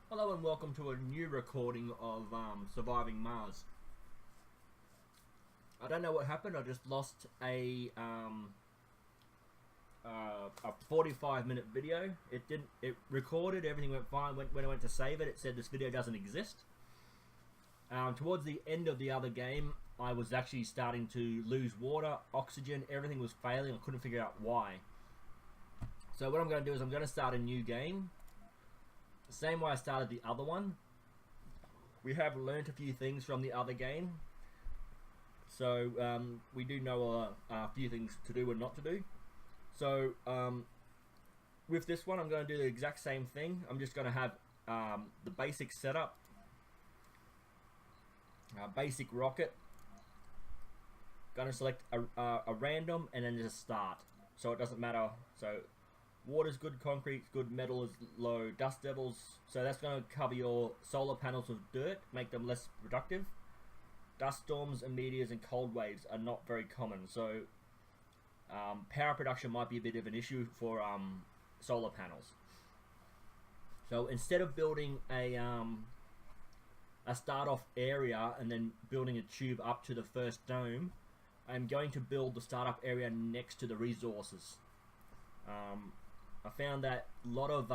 Hello and welcome to a new recording of Surviving Mars. I don't know what happened. I just lost a 45-minute video. It recorded. Everything went fine. When I went to save it, it said this video doesn't exist. Towards the end of the other game, I was actually starting to lose water, oxygen. Everything was failing. I couldn't figure out why. So what I'm going to do is I'm going to start a new game. The same way I started the other one. We have learnt a few things from the other game. So we do know a few things to do and not to do. So with this one I'm going to do the exact same thing. I'm just going to have the basic setup. Basic rocket. Going to select a random and then just start. So it doesn't matter. So water's good, concrete's good, metal is low, dust devils, so that's going to cover your solar panels with dirt, make them less productive. Dust storms and meteors and cold waves are not very common, so power production might be a bit of an issue for solar panels. So instead of building a start off area and then building a tube up to the first dome, I'm going to build the startup area next to the resources. I found that a lot of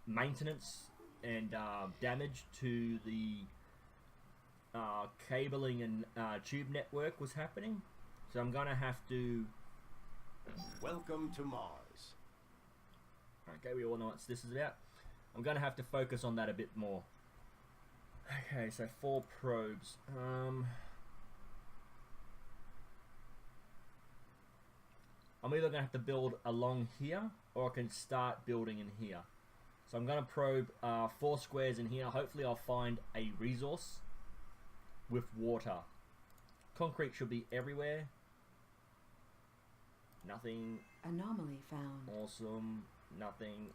maintenance and damage to the cabling and tube network was happening, so I'm gonna have to. Welcome to Mars. Okay, we all know what this is about. I'm gonna have to focus on that a bit more. Okay, so 4 probes. I'm either going to have to build along here, or I can start building in here. So I'm going to probe 4 squares in here. Hopefully I'll find a resource with water. Concrete should be everywhere. Nothing. Anomaly found. Awesome. Nothing.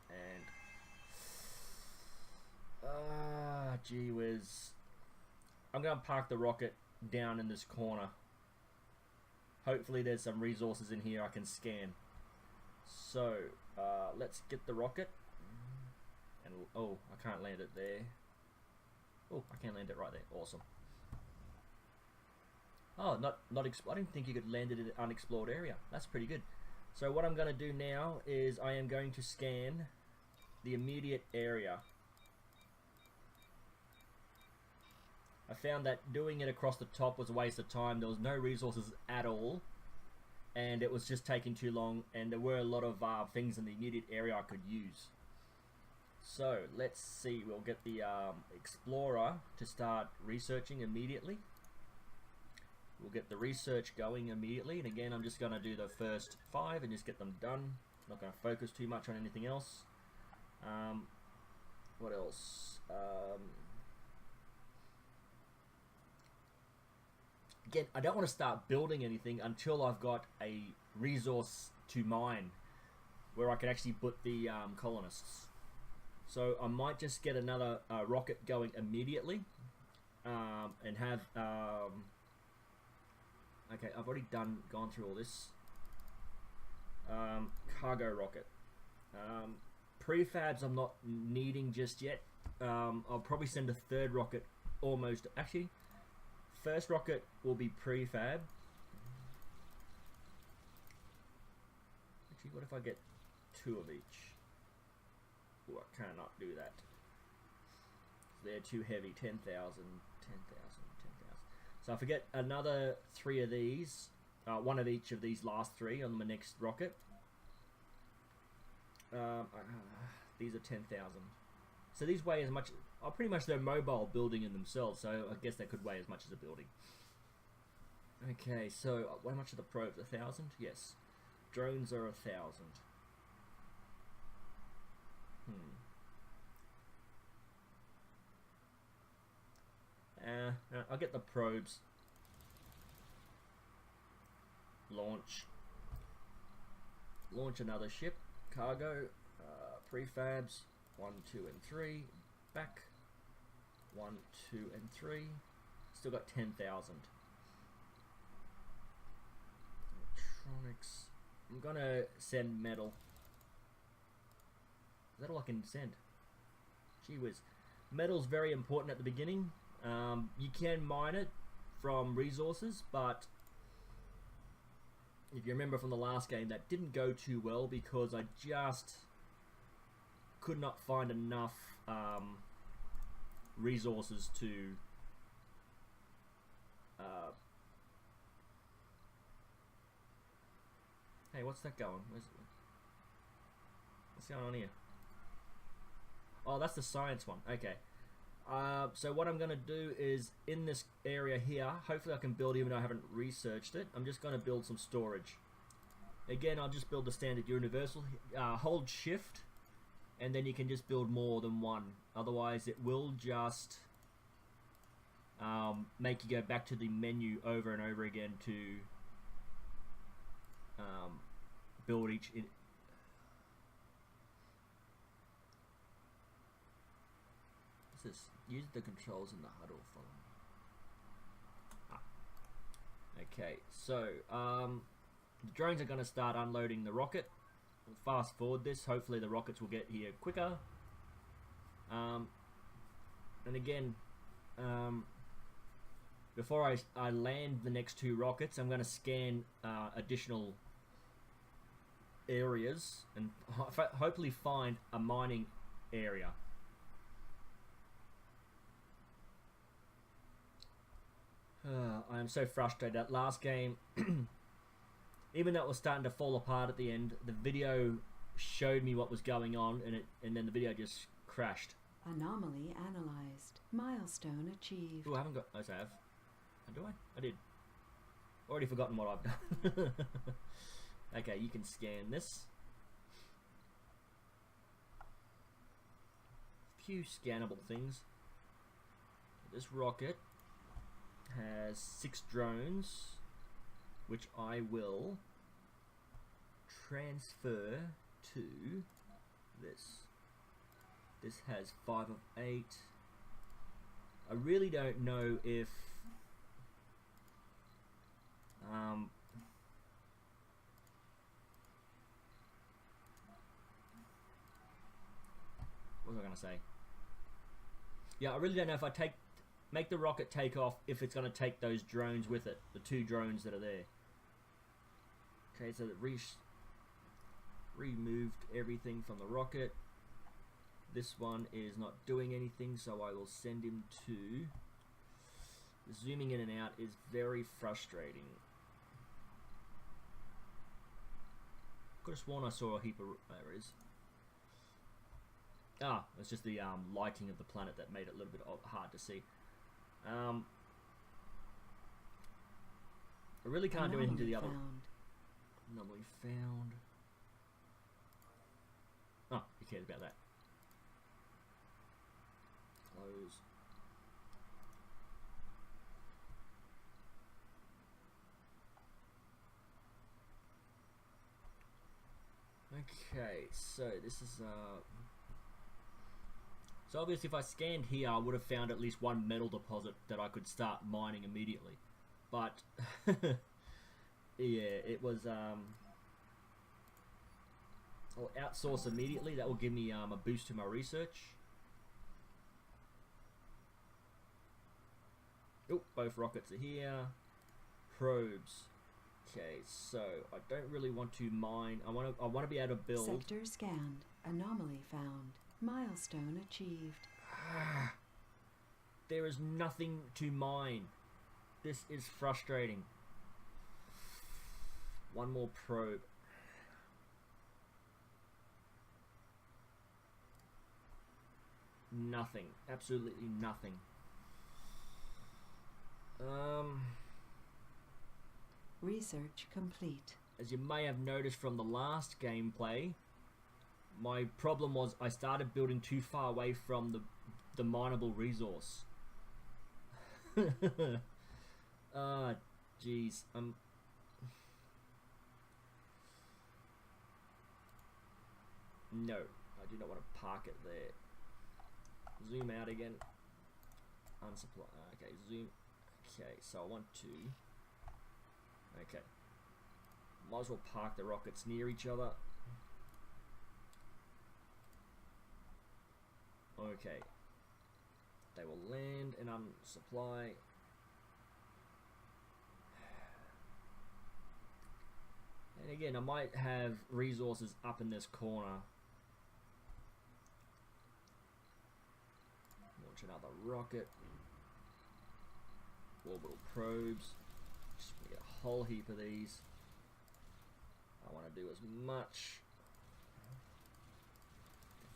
And gee whiz. I'm going to park the rocket down in this corner. Hopefully there's some resources in here I can scan. So let's get the rocket. And oh, I can't land it there. Oh, I can land it right there. Awesome. Oh, not I didn't think you could land it in an unexplored area. That's pretty good. So what I'm going to do now is I am going to scan the immediate area. I found that doing it across the top was a waste of time. There was no resources at all, and it was just taking too long, and there were a lot of things in the immediate area I could use. So let's see, we'll get the Explorer to start researching immediately. We'll get the research going immediately, and again I'm just going to do the first 5 and just get them done. Not going to focus too much on anything else. What else? Again, I don't want to start building anything until I've got a resource to mine where I can actually put the colonists. So I might just get another rocket going immediately and have... okay, I've already gone through all this. Cargo rocket. Prefabs I'm not needing just yet. I'll probably send a 3rd rocket almost... Actually... First rocket will be prefab. Actually, what if I get 2 of each? Oh, I cannot do that. They're too heavy. 10,000, 10,000, 10,000. So if I get another 3 of these, 1 of each of these last 3 on my next rocket. These are 10,000. So these weigh as much, pretty much they're mobile building in themselves, so I guess they could weigh as much as a building. Okay, so how much are the probes? 1,000? Yes. Drones are 1,000. I'll get the probes. Launch another ship. Cargo. Prefabs. 1, 2, and 3. Back. 1, 2, and 3. Still got 10,000. Electronics. I'm gonna send metal. Is that all I can send? Gee whiz. Metal's very important at the beginning. You can mine it from resources, but if you remember from the last game, that didn't go too well because I just could not find enough resources to hey, what's that going? What's going on here? Oh, that's the science one. Okay. So what I'm going to do is, in this area here, hopefully I can build, even though I haven't researched it, I'm just going to build some storage. Again, I'll just build the standard universal. Hold shift, and then you can just build more than one. Otherwise, it will just make you go back to the menu over and over again to build each... What's this? Use the controls in the huddle follow. Okay, so the drones are going to start unloading the rocket. We'll fast forward this. Hopefully the rockets will get here quicker. And again, before I land the next two rockets, I'm going to scan additional areas and hopefully find a mining area. I am so frustrated. That last game, even though it was starting to fall apart at the end, the video showed me what was going on, and then the video just crashed. Anomaly analyzed. Milestone achieved. Oh, I haven't got... I have. Do I? I did. Already forgotten what I've done. Okay, you can scan this. Few scannable things. This rocket has 6 drones, which I will transfer to this. This has 5 of 8. I really don't know if what was I gonna say? Yeah, I really don't know if I make the rocket take off, if it's going to take those drones with it, the 2 drones that are there. Okay, so that removed everything from the rocket. This one is not doing anything, so I will send him to... Zooming in and out is very frustrating. Could have sworn I saw a heap of... There it is. Ah, it's just the lighting of the planet that made it a little bit hard to see. I really can't do anything to the other. Anomaly found. Oh, who cares about that? Close. Okay, so this is so obviously if I scanned here, I would have found at least one metal deposit that I could start mining immediately. But yeah, it was I'll outsource immediately. That will give me a boost to my research. Oh, both rockets are here. Probes. Okay, so I don't really want to mine. I want to be able to build. Sector scanned. Anomaly found. Milestone achieved. There is nothing to mine. This is frustrating. One more probe. Nothing. Absolutely nothing. Research complete. As you may have noticed from the last gameplay, my problem was I started building too far away from the mineable resource. Ah, jeez. No, I do not want to park it there. Zoom out again. Unsupply. Okay, zoom. Okay, so I want to. Okay. Might as well park the rockets near each other. Okay. They will land and supply. And again, I might have resources up in this corner. Launch another rocket. Orbital probes. Just get a whole heap of these. I want to do as much.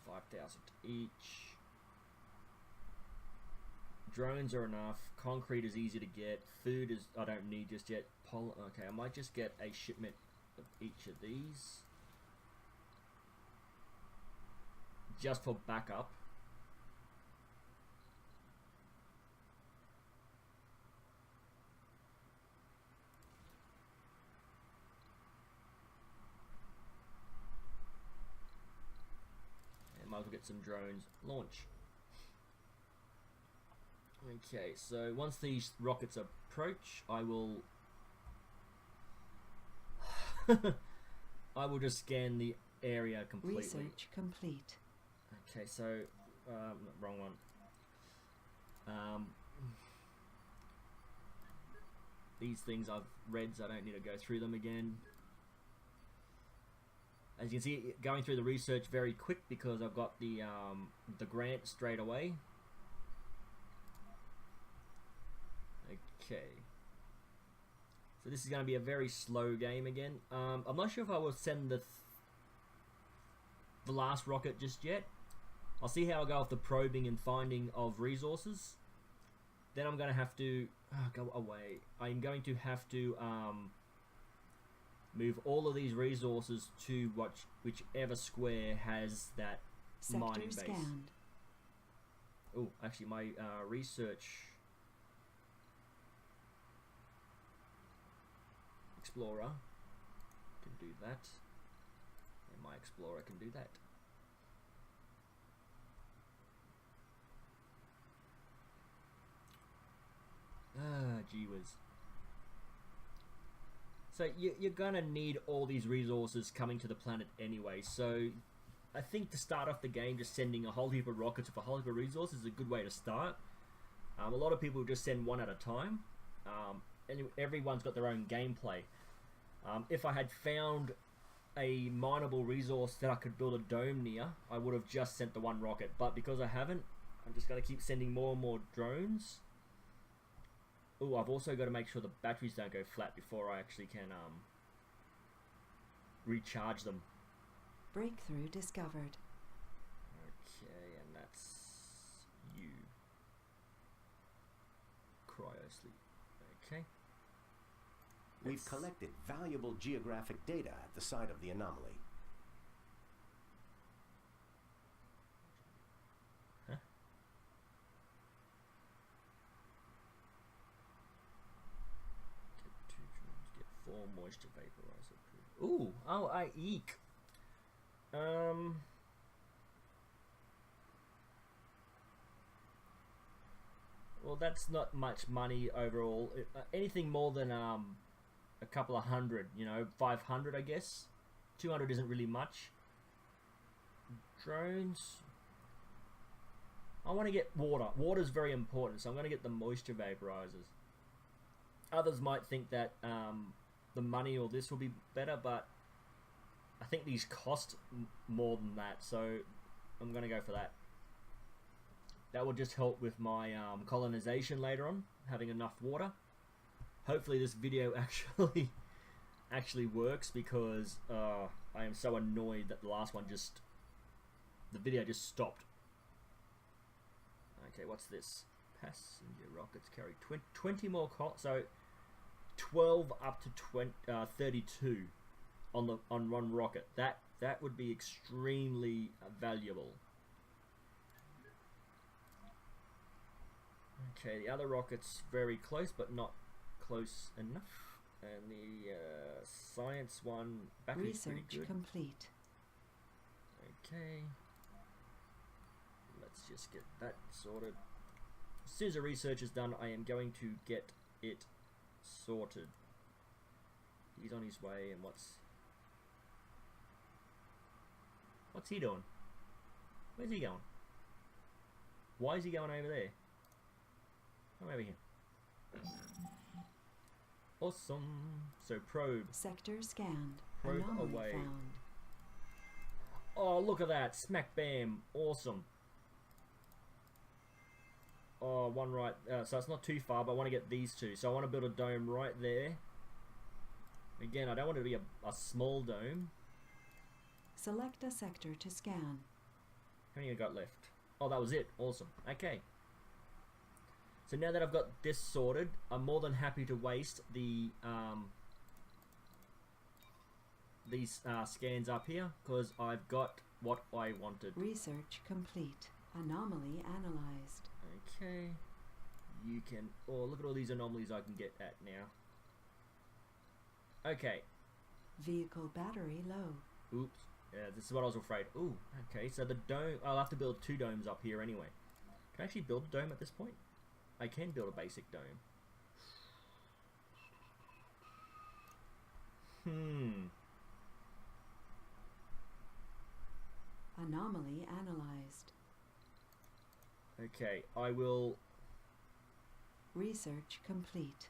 5,000 each. Drones are enough. Concrete is easy to get. Food is I don't need just yet. Okay, I might just get a shipment of each of these. Just for backup. And might as well get some drones. Launch. Okay, so once these rockets approach, I will I will just scan the area completely. Research complete. Okay, so wrong one. These things I've read, so I don't need to go through them again. As you can see, going through the research very quick because I've got the grant straight away. Okay. So this is going to be a very slow game again. I'm not sure if I will send the last rocket just yet. I'll see how I go with the probing and finding of resources. Then I'm going to have to go away. I'm going to have to move all of these resources to whichever square has that mining base. Sector scanned. Oh, actually, my research explorer can do that, and my explorer can do that. Gee whiz. So you're gonna need all these resources coming to the planet anyway, so I think to start off the game just sending a whole heap of rockets with a whole heap of resources is a good way to start. A lot of people just send one at a time, and everyone's got their own gameplay. If I had found a mineable resource that I could build a dome near, I would have just sent the one rocket, but because I haven't, I'm just going to keep sending more and more drones. Oh, I've also got to make sure the batteries don't go flat before I actually can recharge them. Breakthrough discovered. Okay, and that's you. Cryosleep. Okay. We've collected valuable geographic data at the site of the anomaly. Huh? Get 2 drones, get 4 moisture vaporizer. Ooh, oh, I eek. Well, that's not much money overall. Anything more than a couple of hundred, 500 I guess. 200 isn't really much. Drones. I want to get water. Water's very important, so I'm going to get the moisture vaporizers. Others might think that the money or this will be better, but I think these cost more than that, so I'm going to go for that. That will just help with my colonization later on, having enough water. Hopefully this video actually works, because I am so annoyed that the last one the video just stopped. Okay, what's this? Passenger rockets carry 20 more so 12 up to 32 on one rocket. That would be extremely valuable. Okay, the other rocket's very close, but not close enough. And the science one, battery's pretty Research good. complete. Okay. Let's just get that sorted. As soon as the research is done, I am going to get it sorted. He's on his way, and what's he doing? Where's he going? Why is he going over there? Come over here. Awesome. So probe. Sector scanned. Probe Anomaly away. found. Oh, look at that. Smack bam. Awesome. Oh, one right. So it's not too far, but I want to get these two. So I want to build a dome right there. Again, I don't want it to be a small dome. Select a sector to scan. How many I got left? Oh, that was it. Awesome. Okay. So now that I've got this sorted, I'm more than happy to waste the these scans up here because I've got what I wanted. Research complete. Anomaly analyzed. Okay. You can... Oh, look at all these anomalies I can get at now. Okay. Vehicle battery low. Oops. Yeah, this is what I was afraid. Ooh, okay. So the dome... I'll have to build 2 domes up here anyway. Can I actually build a dome at this point? I can build a basic dome. Anomaly analyzed. Okay, I will... Research complete.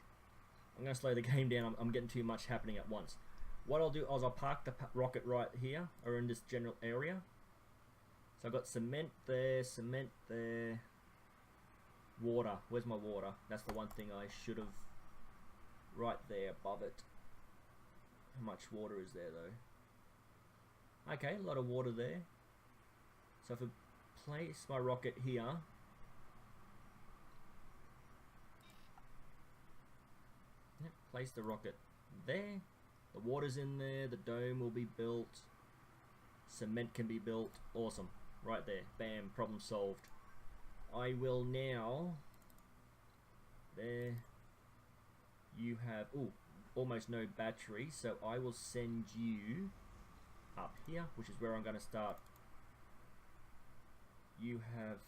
I'm going to slow the game down. I'm getting too much happening at once. What I'll do is I'll park the rocket right here, or in this general area. So I've got cement there, water. Where's my water? That's the one thing I should have... Right there, above it. How much water is there, though? Okay, a lot of water there. So if I place my rocket here... Yep, place the rocket there. The water's in there, the dome will be built. Cement can be built. Awesome. Right there. Bam, problem solved. I will now... There. You have... Ooh, almost no battery, so I will send you up here, which is where I'm going to start. You have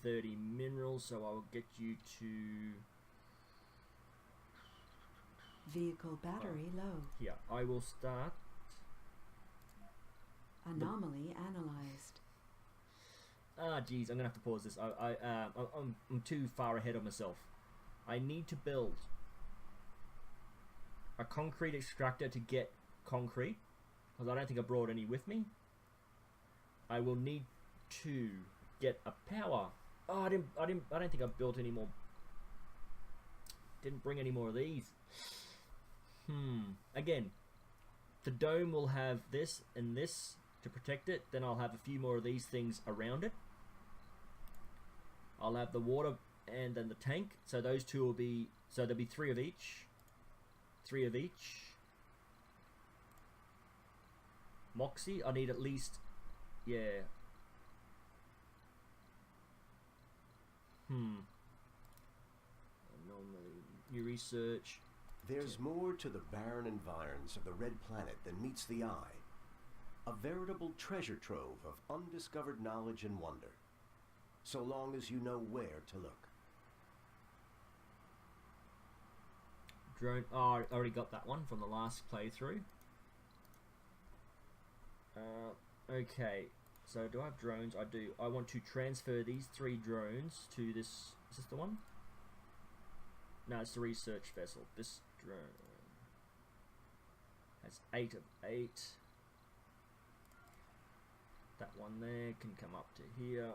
30 minerals, so I will get you to... Vehicle battery low. Here, I will start... Anomaly analyzed. Ah, geez, I'm gonna have to pause this. I'm too far ahead of myself. I need to build a concrete extractor to get concrete, because I don't think I brought any with me. I will need to get a power. Oh, I don't think I built any more. Didn't bring any more of these. Again, the dome will have this and this to protect it. Then I'll have a few more of these things around it. I'll have the water and then the tank. So those two will be... So there'll be 3 of each. 3 of each. Moxie, I need at least... Yeah. Anomaly. New research. There's more to the barren environs of the Red Planet than meets the eye. A veritable treasure trove of undiscovered knowledge and wonder. So long as you know where to look. Drone. Oh, I already got that one from the last playthrough. Okay. So do I have drones? I do. I want to transfer these 3 drones to this. Is this the one? No, it's the research vessel. This drone has 8 of 8. That one there can come up to here.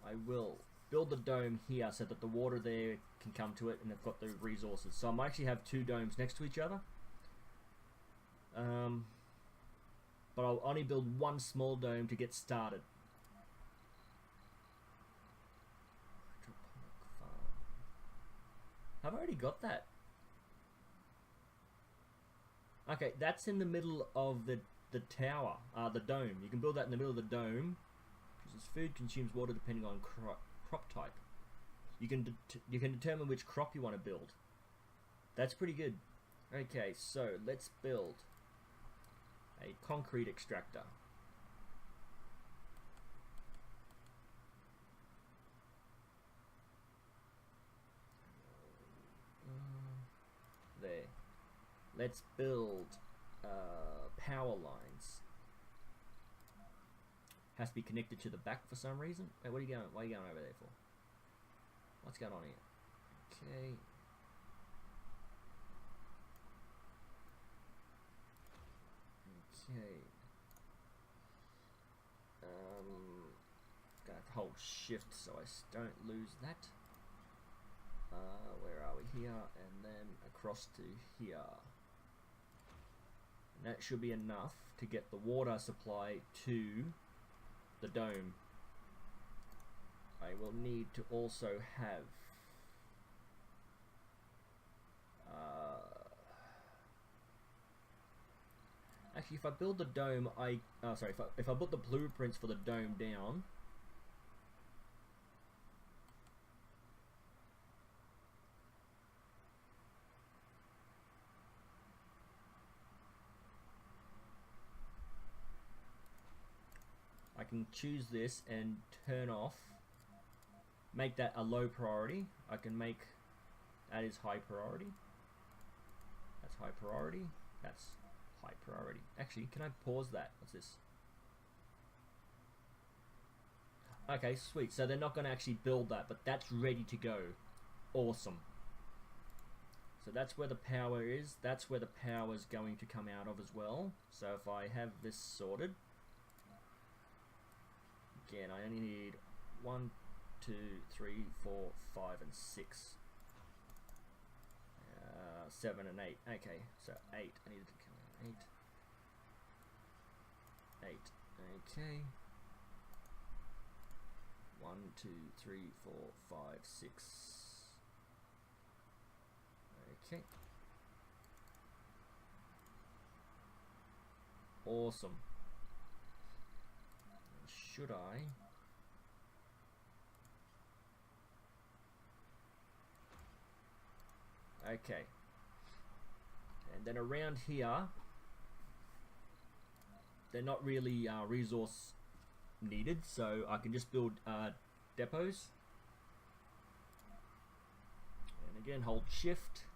I will build the dome here so that the water there can come to it and they've got the resources. So I might actually have 2 domes next to each other. But I'll only build 1 small dome to get started. I've already got that. Okay, that's in the middle of the tower, the dome. You can build that in the middle of the dome. Because food consumes water depending on crop type. You can determine which crop you want to build. That's pretty good. Okay, so let's build a concrete extractor. There. Let's build power lines. Has to be connected to the back for some reason. Hey, what are you going? Why are you going over there for? What's going on here? Okay. Okay. Gonna have to hold shift so I don't lose that. Where are we? Here, and then across to here. And that should be enough to get the water supply to the dome. I will need to also have actually, if I build the dome, if I put the blueprints for the dome down, I can choose this and turn off, make that a low priority. I can make that is high priority. That's high priority. That's high priority. Actually, can I pause that? What's this? Okay, sweet. So they're not going to actually build that, but that's ready to go. Awesome. So that's where the power is. That's where the power is going to come out of as well. So if I have this sorted, again, I only need 1, 2, 3, 4, 5, and 6. 7 and 8. Okay, so 8. I needed to come in 8. 8. Okay. 1, 2, 3, 4, 5, 6. Okay. Awesome. Should I? Okay. And then around here, they're not really resource needed, so I can just build depots. And again, hold shift.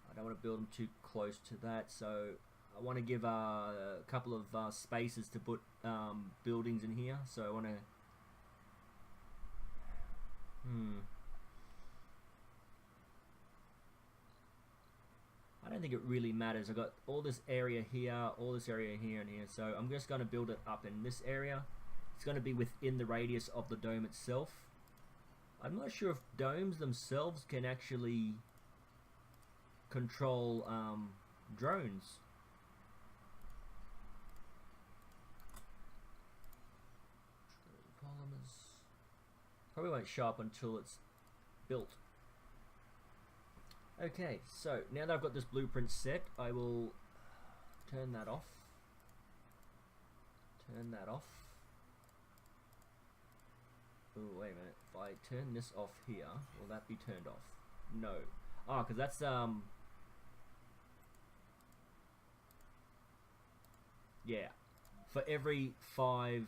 I don't want to build them too close to that, so I want to give a couple of spaces to put buildings in here. So I want to I don't think it really matters. I've got all this area here, all this area here and here, so I'm just going to build it up in this area. It's going to be within the radius of the dome itself. I'm not sure if domes themselves can actually control drones. Polymers probably won't show up until it's built. Okay, so now that I've got this blueprint set, I will turn that off. Turn that off. Oh, wait a minute. If I turn this off here, will that be turned off? No. Oh, because that's yeah. For every 5,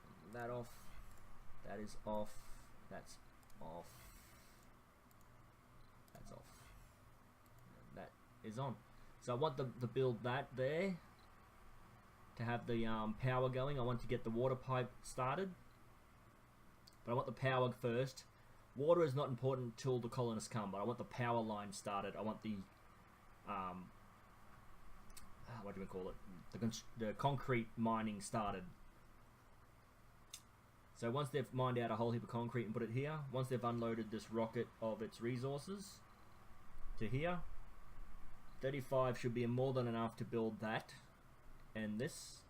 turn that off. That is off. That's off. That's off. And that is on. So I want to build that there to have the power going. I want to get the water pipe started, but I want the power first. Water is not important until the colonists come, but I want the power line started. I want the what do we call it? The concrete mining started. So once they've mined out a whole heap of concrete and put it here, once they've unloaded this rocket of its resources to here, 35 should be more than enough to build that and this.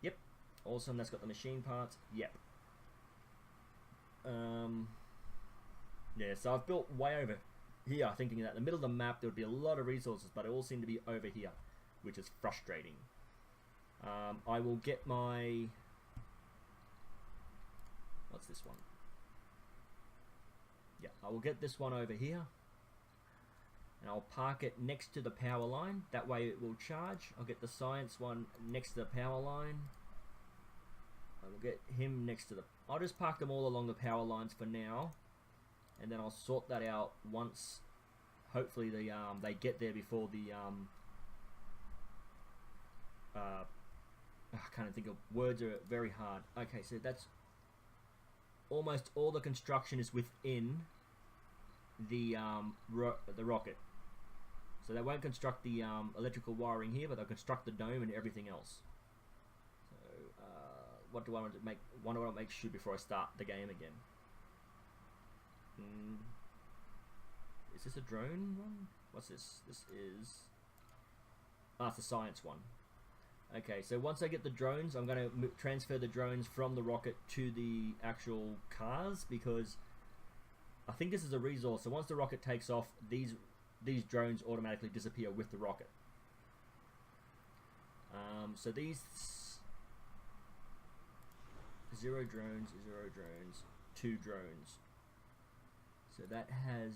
Yep. Awesome. That's got the machine parts. Yep. Yeah, so I've built way over here, thinking that in the middle of the map there would be a lot of resources, but it all seem to be over here, which is frustrating. I will get my... What's this one? Yeah, I will get this one over here, and I'll park it next to the power line. That way it will charge. I'll get the science one next to the power line. I will get him next to the... I'll just park them all along the power lines for now, and then I'll sort that out once, hopefully they get there before the I can't think of words are very hard. Okay, so that's almost all the construction is within the rocket. So they won't construct the electrical wiring here, but they'll construct the dome and everything else. So what do I want to make? What do I want to make sure before I start the game again? Is this a drone one? What's this? This is... Ah, it's a science one. Okay, so once I get the drones, I'm going to transfer the drones from the rocket to the actual cars, because I think this is a resource. So once the rocket takes off, these drones automatically disappear with the rocket. So these 0 drones, 0 drones, 2 drones. So that has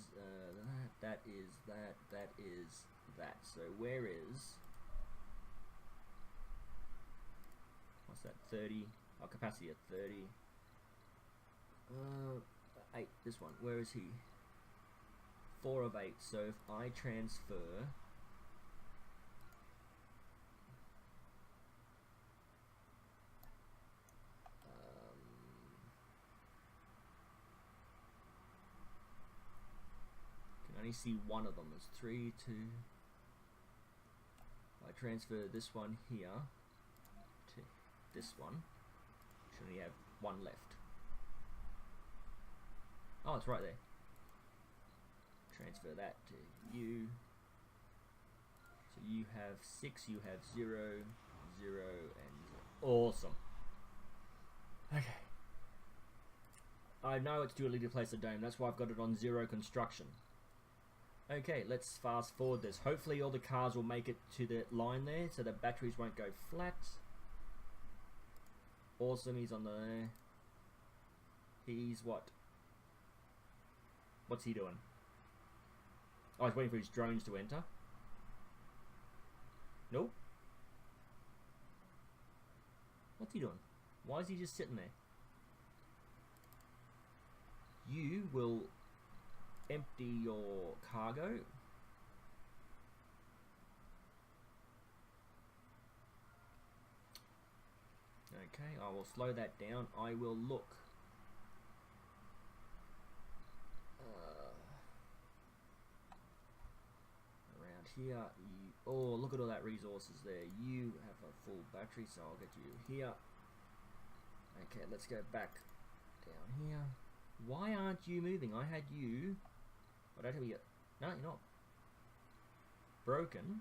that is that. So where is... What's that? 30. Oh, capacity at 30. 8. This one. Where is he? 4 of 8. So if I transfer... can only see one of them. There's 3, 2... I transfer this one here to this one. Should only have one left. Oh, it's right there. Transfer that to you. So you have 6, you have 0, 0, and 0. Awesome. Okay. I know it's too early to place a dome. That's why I've got it on 0 construction. Okay, let's fast forward this. Hopefully all the cars will make it to the line there, so the batteries won't go flat. Awesome, he's on the... He's what? What's he doing? Oh, he's waiting for his drones to enter. Nope. What's he doing? Why is he just sitting there? You will empty your cargo. Okay, I will slow that down. I will look. Around here. Oh, look at all that resources there. You have a full battery, so I'll get you here. Okay, let's go back down here. Why aren't you moving? I had you... What did I tell you? No, you're not. Broken.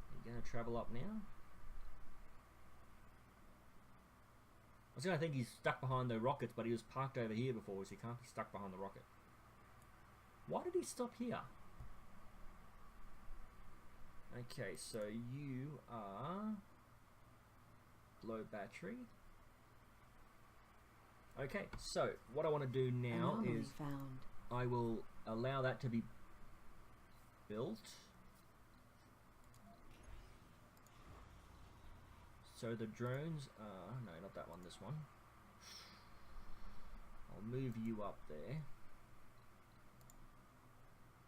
Are you going to travel up now? I was going to think he's stuck behind the rockets, but he was parked over here before, so he can't be stuck behind the rocket. Why did he stop here? Okay, so you are... low battery. Okay, so what I want to do now Anomaly is found. I will allow that to be built. So the drones are... No, not that one, this one. I'll move you up there.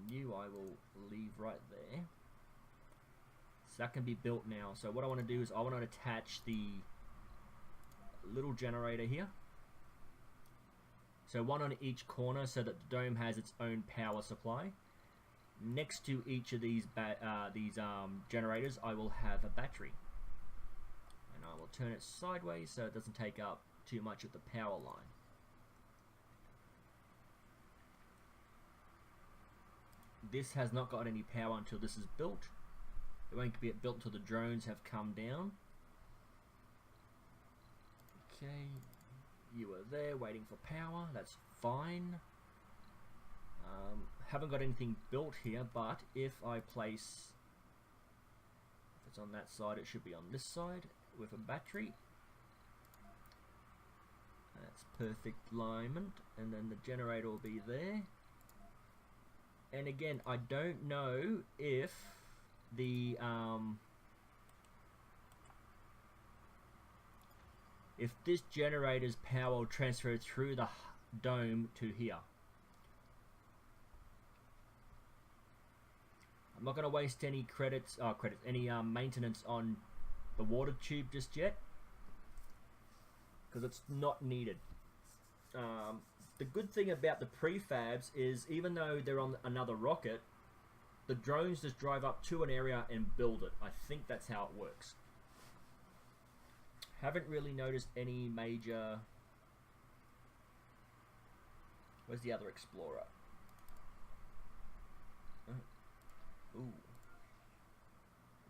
You I will leave right there. So that can be built now. So what I want to do is I want to attach the little generator here. So one on each corner so that the dome has its own power supply. Next to each of these generators I will have a battery. And I will turn it sideways so it doesn't take up too much of the power line. This has not got any power until this is built. It won't be built until the drones have come down. Okay. You are there waiting for power, that's fine. Haven't got anything built here, but if I place... If it's on that side, it should be on this side with a battery. That's perfect alignment, and then the generator will be there. And again, I don't know if the... if this generator's power will transfer through the dome to here. not going to waste any any maintenance on the water tube just yet, because it's not needed. The good thing about the prefabs is, even though they're on another rocket, the drones just drive up to an area and build it. I think that's how it works. Haven't really noticed any major... Where's the other explorer? Oh. Ooh.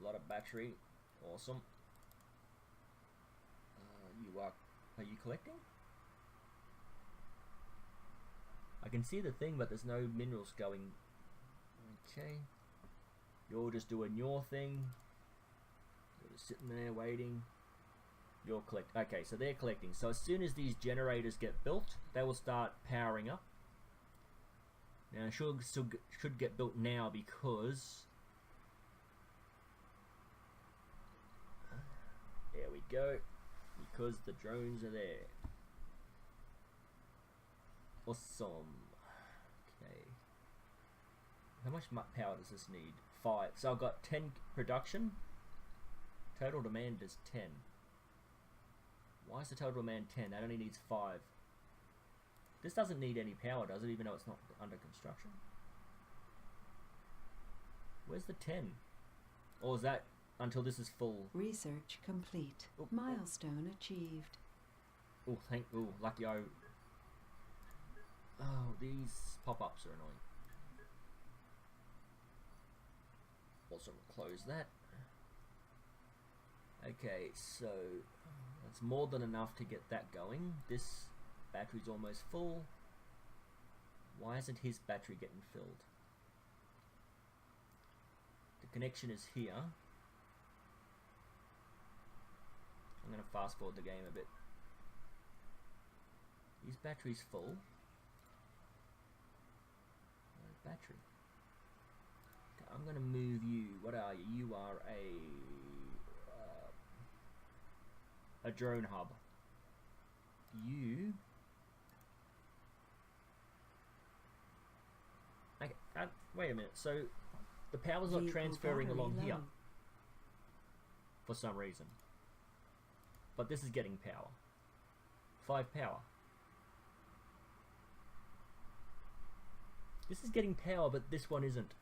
A lot of battery. Awesome. Are you collecting? I can see the thing, but there's no minerals going. Okay. You're just doing your thing. You're just sitting there waiting. You're collecting. Okay, so they're collecting. So as soon as these generators get built, they will start powering up. Now, should get built now because... There we go. Because the drones are there. Awesome. Okay. How much power does this need? 5. So I've got 10 production. Total demand is 10. Why is the total demand 10? That only needs 5. This doesn't need any power, does it? Even though it's not under construction. Where's the 10? Or is that until this is full? Research complete. Oh. Milestone achieved. Oh, lucky I... Oh, these pop-ups are annoying. Also close that. Okay, so that's more than enough to get that going. This battery's almost full. Why isn't his battery getting filled? The connection is here. I'm going to fast forward the game a bit. His battery's full. No battery. Okay, I'm going to move you. What are you? You are a drone hub. You... Okay, wait a minute. So the power's not transferring along here for some reason. But this is getting power. 5 power. This is getting power, but this one isn't.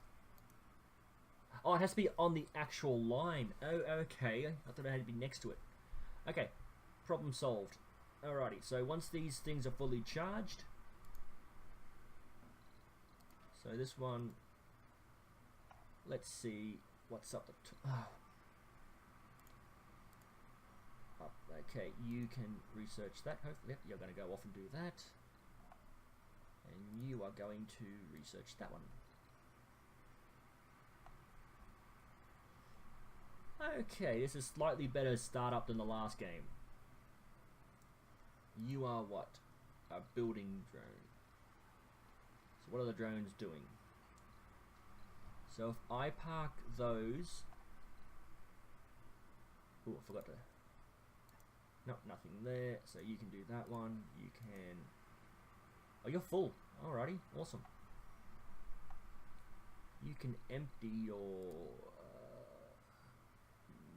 Oh, it has to be on the actual line. Oh, okay. I thought it had to be next to it. Okay. Problem solved. Alrighty, so once these things are fully charged... So this one... Let's see what's up the top. Oh. Okay, you can research that. Hopefully, yep, you're going to go off and do that. And you are going to research that one. Okay, this is slightly better startup than the last game. You are what? A building drone. So what are the drones doing? So if I park those... Oh, I forgot to... Nope, nothing there. So you can do that one. You can... Oh, you're full. Alrighty, awesome. You can empty your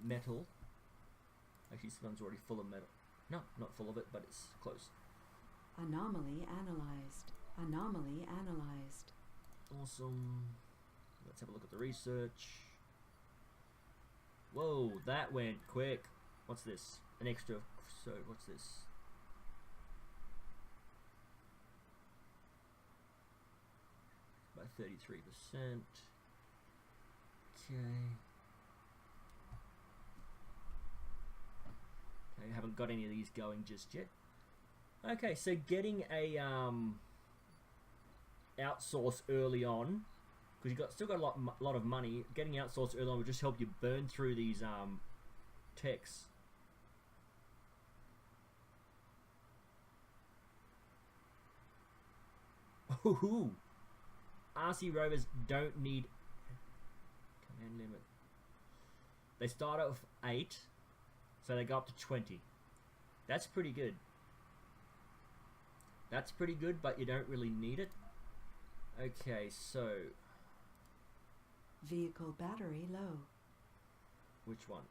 metal. Actually, this one's already full of metal. No, not full of it, but it's close. Anomaly analyzed. Anomaly analyzed. Awesome. Let's have a look at the research. Whoa, that went quick. What's this? An extra... So, what's this? By 33%. Okay. Okay, haven't got any of these going just yet. Okay, so getting a outsource early on, because you've still got a lot of money. Getting outsourced early on will just help you burn through these techs. Ooh, RC rovers don't need command limit. They start off 8, so they go up to 20. That's pretty good. That's pretty good, but you don't really need it. Okay, so Vehicle battery low. Which one?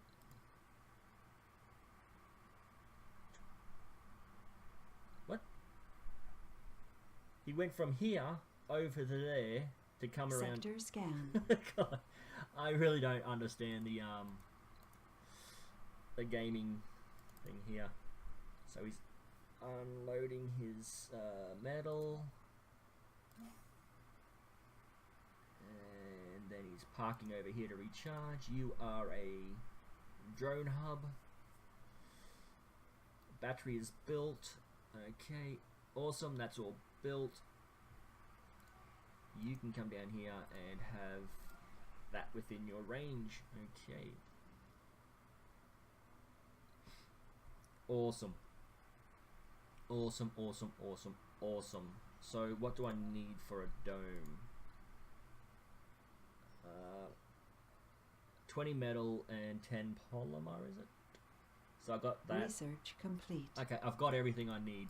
What? He went from here over to there to come around. Sector scan. God, I really don't understand the gaming thing here. So he's unloading his metal, and then he's parking over here to recharge. You are a drone hub. Battery is built. Okay, awesome. That's all built. You can come down here and have that within your range. Okay. Awesome. Awesome, awesome, awesome, awesome. So what do I need for a dome? 20 metal and 10 polymer, is it? So I got that. Research complete. Okay, I've got everything I need.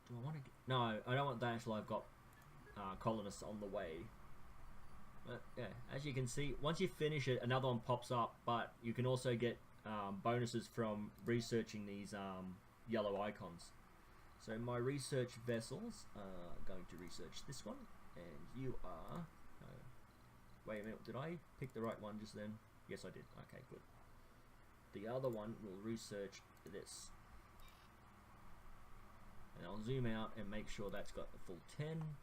Do I want to get... No, I don't want that until I've got colonists on the way. But yeah, as you can see, once you finish it, another one pops up, but you can also get bonuses from researching these yellow icons. So my research vessels are going to research this one, and you are... wait a minute, did I pick the right one just then? Yes, I did. Okay, good. The other one will research this. And I'll zoom out and make sure that's got the full 10.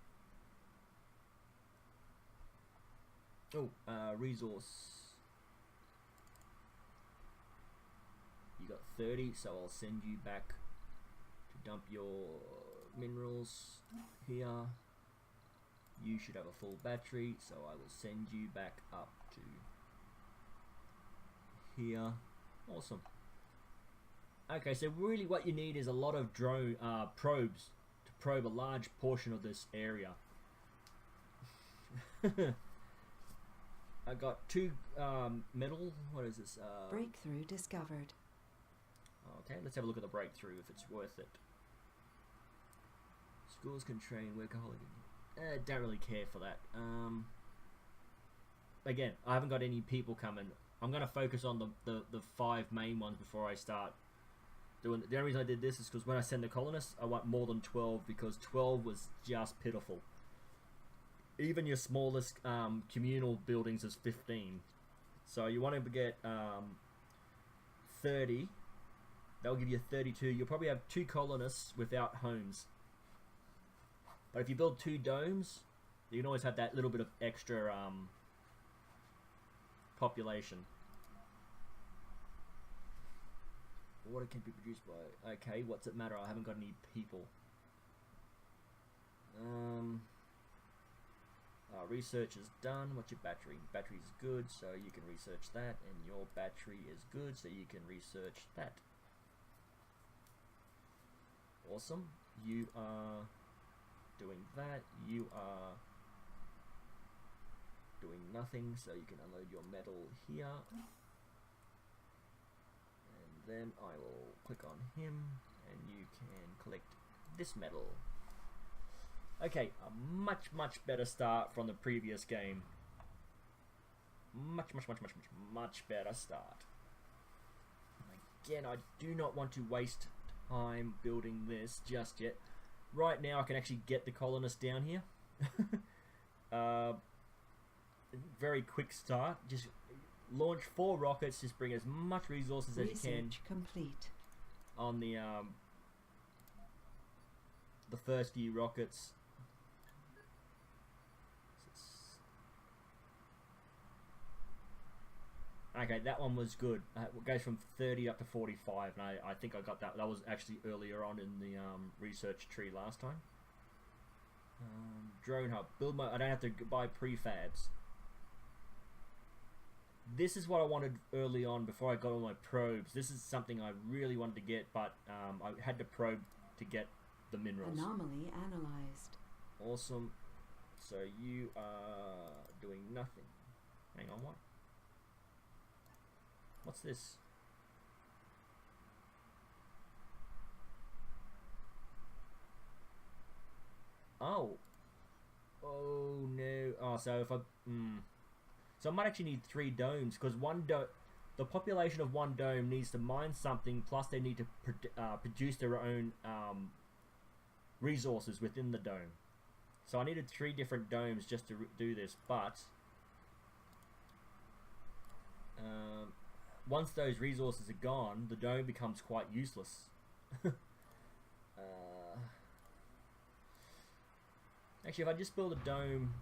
Oh, resource. You got 30, so I'll send you back to dump your minerals here. You should have a full battery, so I will send you back up to here. Awesome. Okay, so really what you need is a lot of drone probes to probe a large portion of this area. I got 2 metal. What is this? Breakthrough discovered. Okay, let's have a look at the breakthrough if it's worth it. Schools can train workaholic. Don't really care for that. Again, I haven't got any people coming. I'm going to focus on the 5 main ones before I start doing. The only reason I did this is because when I send the colonists, I want more than 12 because 12 was just pitiful. Even your smallest communal buildings is 15. So you want to get 30. That'll give you 32. You'll probably have 2 colonists without homes. But if you build 2 domes, you can always have that little bit of extra population. Water can be produced by... Okay, what's it matter? I haven't got any people. Research is done. What's your battery? Battery is good, so you can research that. And your battery is good, so you can research that. Awesome. You are doing that. You are doing nothing, so you can unload your metal here. And then I will click on him, and you can collect this metal. Okay, a much better start from the previous game. Much better start. Again, I do not want to waste time building this just yet. Right now I can actually get the colonists down here. Very quick start. Just launch 4 rockets, just bring as much resources as you can. Research complete. On the first few rockets. Okay, that one was good. It goes from 30 up to 45, and I think I got that. That was actually earlier on in the research tree last time. Drone hub. Build my... I don't have to buy prefabs. This is what I wanted early on before I got all my probes. This is something I really wanted to get, but I had to probe to get the minerals. Anomaly analyzed. Awesome. So you are doing nothing. Hang on, what? What's this? Oh, so if I... So I might actually need 3 domes, because the population of one dome needs to mine something, plus they need to produce their own resources within the dome. So I needed 3 different domes just to do this, but... once those resources are gone, the dome becomes quite useless. Actually, if I just build a dome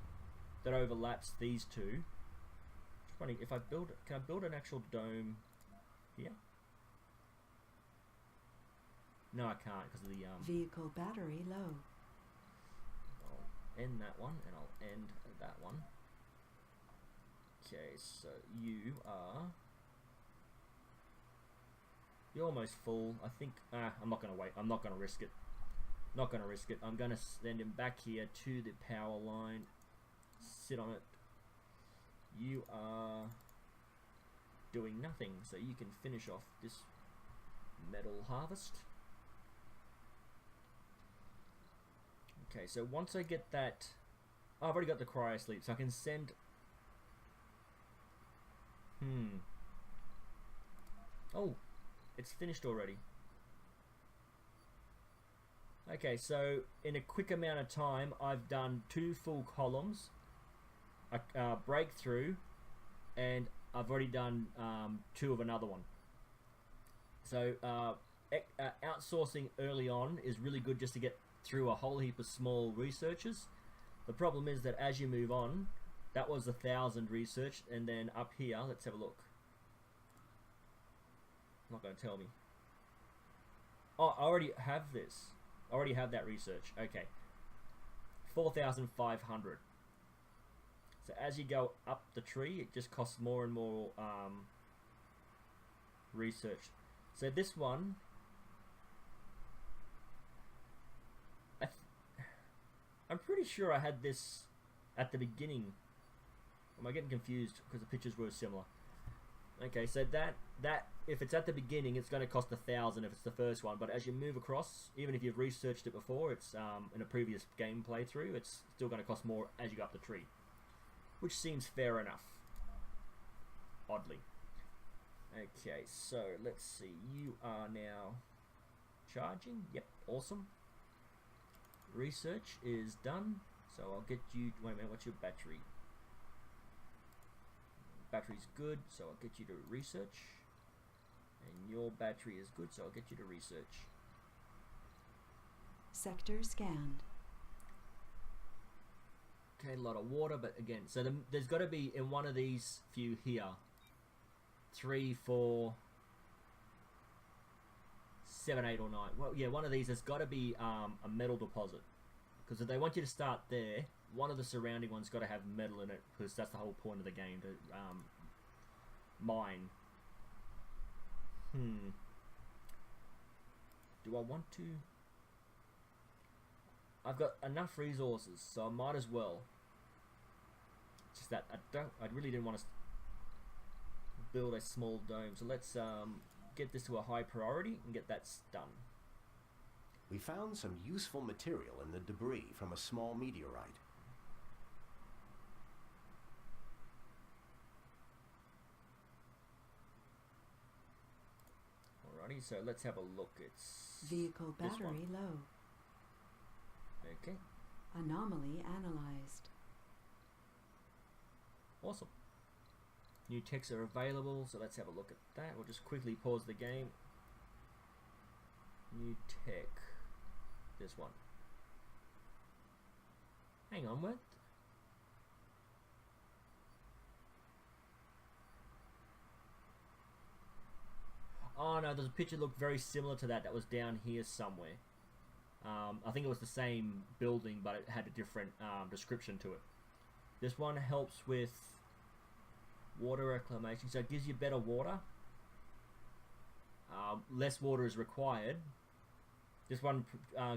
that overlaps these two, it's funny, if I build, can I build an actual dome here? No, I can't because of the Vehicle battery low. I'll end that one and I'll end that one. Okay, so you're almost full. I think I'm not gonna wait. I'm not gonna risk it. Not gonna risk it. I'm gonna send him back here to the power line. Sit on it. You are doing nothing, so you can finish off this metal harvest. Okay, so once I get that, oh, I've already got the cryo sleep, so I can send. Oh, it's finished already. Okay, so in a quick amount of time, I've done 2 full columns, a breakthrough, and I've already done 2 of another one. So outsourcing early on is really good just to get through a whole heap of small researches. The problem is that as you move on, that was 1,000 research, and then up here, let's have a look. Not going to tell me. Oh, I already have this. I already have that research. Okay. 4,500. So as you go up the tree, it just costs more and more research. So this one, I'm pretty sure I had this at the beginning. Am I getting confused because the pictures were similar? Okay, so that if it's at the beginning, it's going to cost 1,000 if it's the first one. But as you move across, even if you've researched it before, it's in a previous game playthrough, it's still going to cost more as you go up the tree, which seems fair enough. Oddly. Okay, so let's see. You are now charging. Yep, awesome. Research is done. So I'll get you. Wait a minute. What's your battery? Battery's good, so I'll get you to research. And your battery is good, so I'll get you to research. Sector scanned. Okay, a lot of water, but again, so there's got to be in one of these few here 3, 4, 7, 8, or 9. Well, yeah, one of these has got to be a metal deposit, because if they want you to start there, one of the surrounding ones got to have metal in it, because that's the whole point of the game, to mine. Do I want to? I've got enough resources, so I might as well. It's just that I really didn't want to build a small dome, so let's get this to a high priority and get that done. We found some useful material in the debris from a small meteorite. Alrighty, so let's have a look. It's Vehicle this battery one. low. Okay, Anomaly analyzed. awesome. New techs are available, so let's have a look at that. We'll just quickly pause the game. New tech. This one. Hang on, what? Oh no, there's a picture that looked very similar to that was down here somewhere. I think it was the same building, but it had a different description to it. This one helps with water reclamation, so it gives you better water. Less water is required. This one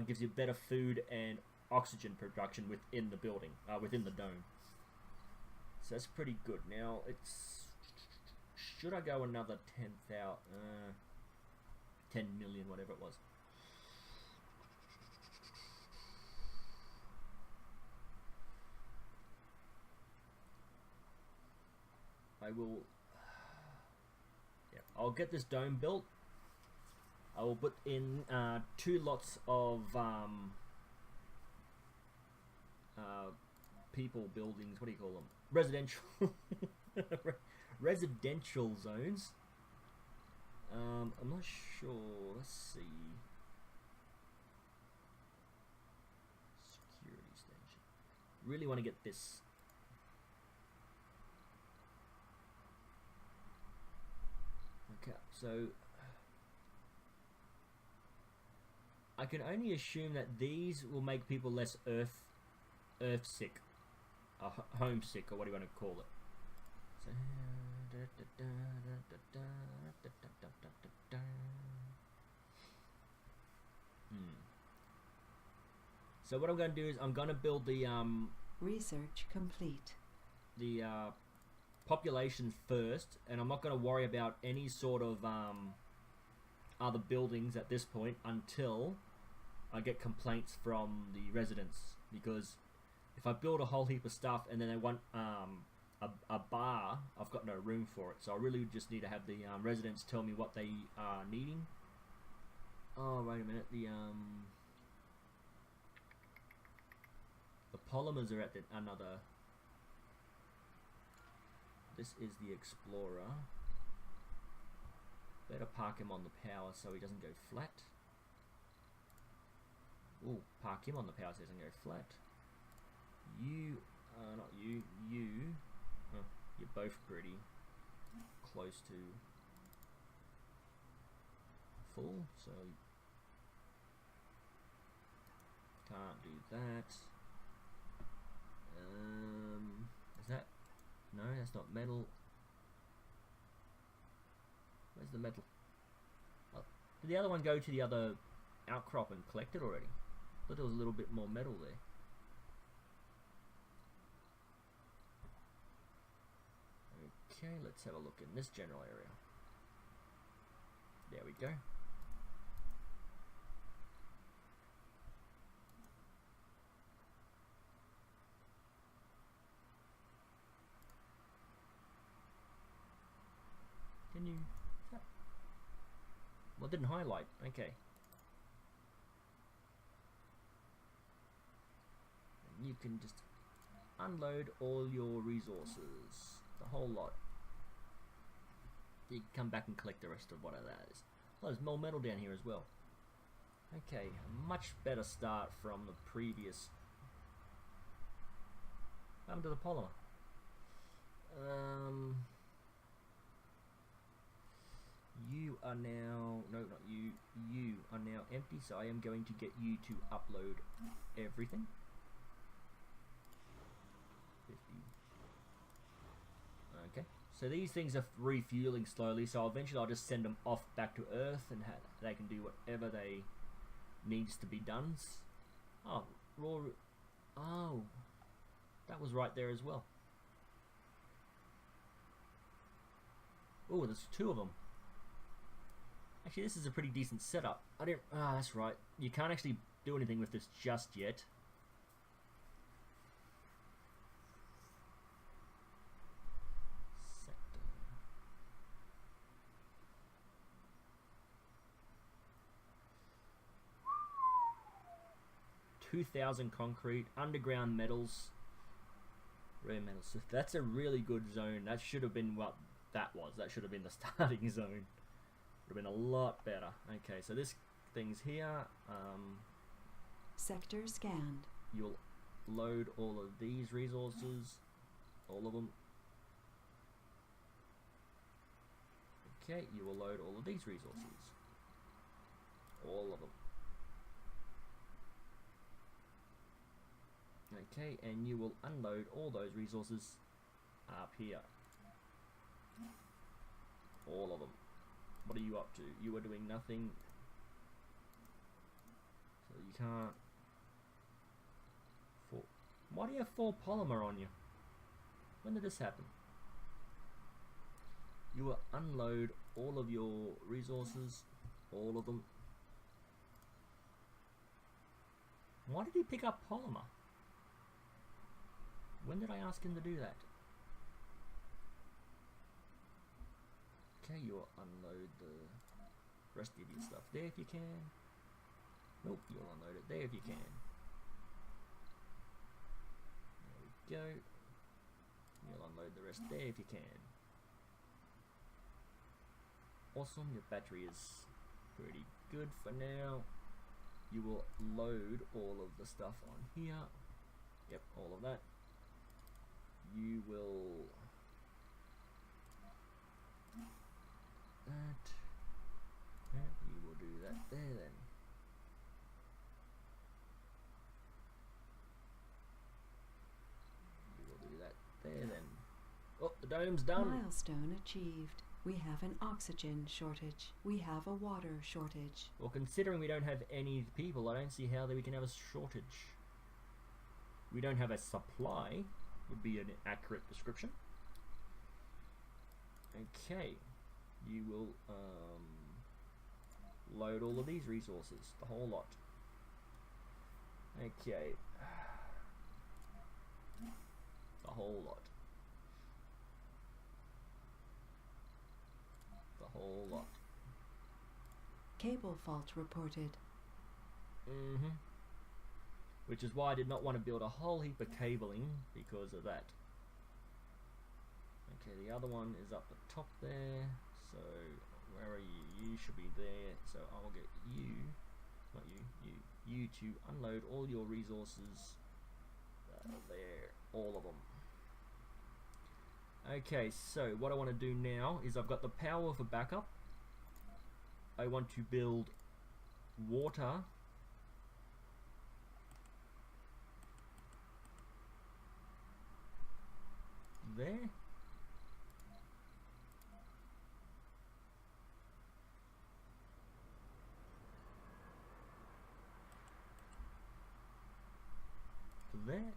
gives you better food and oxygen production within the building, within the dome. So that's pretty good. Now it's... Should I go another 10,000... 10 million, whatever it was. I will. Yeah, I'll get this dome built. I will put in 2 lots of people buildings. What do you call them? Residential. Residential zones. I'm not sure. Let's see. Security station. Really want to get this. Okay, so I can only assume that these will make people less earth sick, homesick, or what do you want to call it? So, so what I'm going to do is I'm going to build the Research complete. the population first, and I'm not going to worry about any sort of other buildings at this point until I get complaints from the residents, because if I build a whole heap of stuff and then they want a bar, I've got no room for it. So I really just need to have the residents tell me what they are needing. Oh, wait a minute. The polymers are at another. This is the Explorer. Better park him on the power so he doesn't go flat. Ooh, park him on the power so he doesn't go flat. You, not you, you. Oh, you're both pretty close to full, so can't do that. Is that? No, that's not metal. Where's the metal? Oh, did the other one go to the other outcrop and collect it already? I thought there was a little bit more metal there. Okay, let's have a look in this general area. There we go. Can you... Well, it didn't highlight. Okay. And you can just unload all your resources. The whole lot. You can come back and collect the rest of what it is. Oh, there's more metal down here as well. Okay, a much better start from the previous. What happened to the polymer? You are now, no, not you, you are now empty, so I am going to get you to upload everything. 50. Okay, so these things are refueling slowly, so eventually I'll just send them off back to Earth and they can do whatever they needs to be done. Oh, raw, oh, that was right there as well. Oh, there's 2 of them. Actually, this is a pretty decent setup. I didn't... Ah, that's right. You can't actually do anything with this just yet. Sector. 2,000 concrete, underground metals, rare metals. So that's a really good zone. That should have been what that was. That should have been the starting zone. Would have been a lot better. Okay, so this thing's here. Sector scanned. You'll load all of these resources, all of them. Okay, you will load all of these resources, all of them. Okay, and you will unload all those resources up here, all of them. What are you up to? You are doing nothing. So you can't. Why do you have 4 polymer on you? When did this happen? You will unload all of your resources. All of them. Why did he pick up polymer? When did I ask him to do that? Okay, you'll unload the rest of your stuff there if you can. Nope, you'll unload it there if you can. There we go. You'll unload the rest there if you can. Awesome, your battery is pretty good for now. You will load all of the stuff on here. Yep, all of that. You will you will do that there then. You will do that there then. Oh, the dome's done. Milestone achieved. We have an oxygen shortage. We have a water shortage. Well, considering we don't have any people, I don't see how we can have a shortage. We don't have a supply, would be an accurate description. Okay, you will load all of these resources, the whole lot. Okay, the whole lot. The whole lot. Cable fault reported. Which is why I did not want to build a whole heap of cabling because of that. Okay, the other one is up the top there. So where are you? You should be there. So I'll get you, not you to unload all your resources there, all of them. Okay, so what I want to do now is I've got the power for backup. I want to build water. There. There.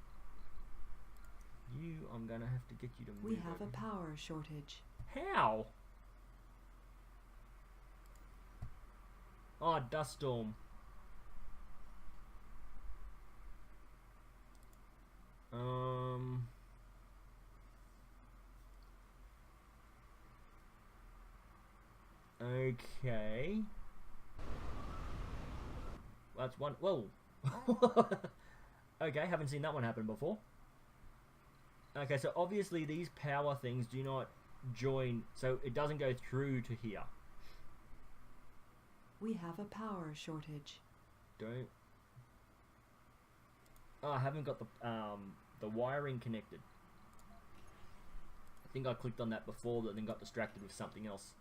You, I'm gonna have to get you to move. We have over. a power shortage. How? Oh, dust storm. Okay. That's one. Whoa. Okay, haven't seen that one happen before. Okay, so obviously these power things do not join, so it doesn't go through to here. We have a power shortage. Don't. Oh, I haven't got the wiring connected. I think I clicked on that before, but then got distracted with something else.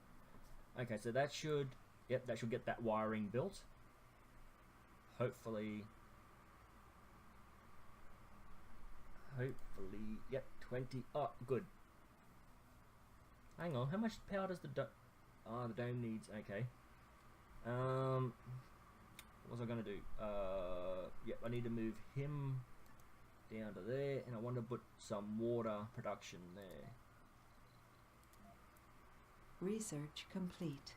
Okay, so that should, yep, that should get that wiring built. Hopefully, yep, 20. Oh, good. Hang on, how much power does the dome? Oh, the dome needs. Okay. What was I gonna do? Yep, I need to move him down to there, and I want to put some water production there. Research complete.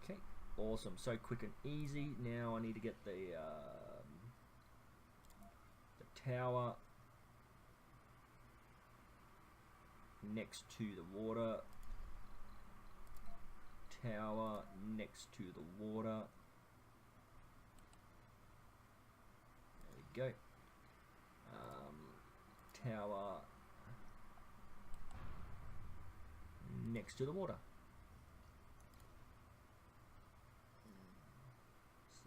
Okay, awesome. So quick and easy. Now I need to get the tower next to the water. Tower next to the water. There we go. Tower next to the water.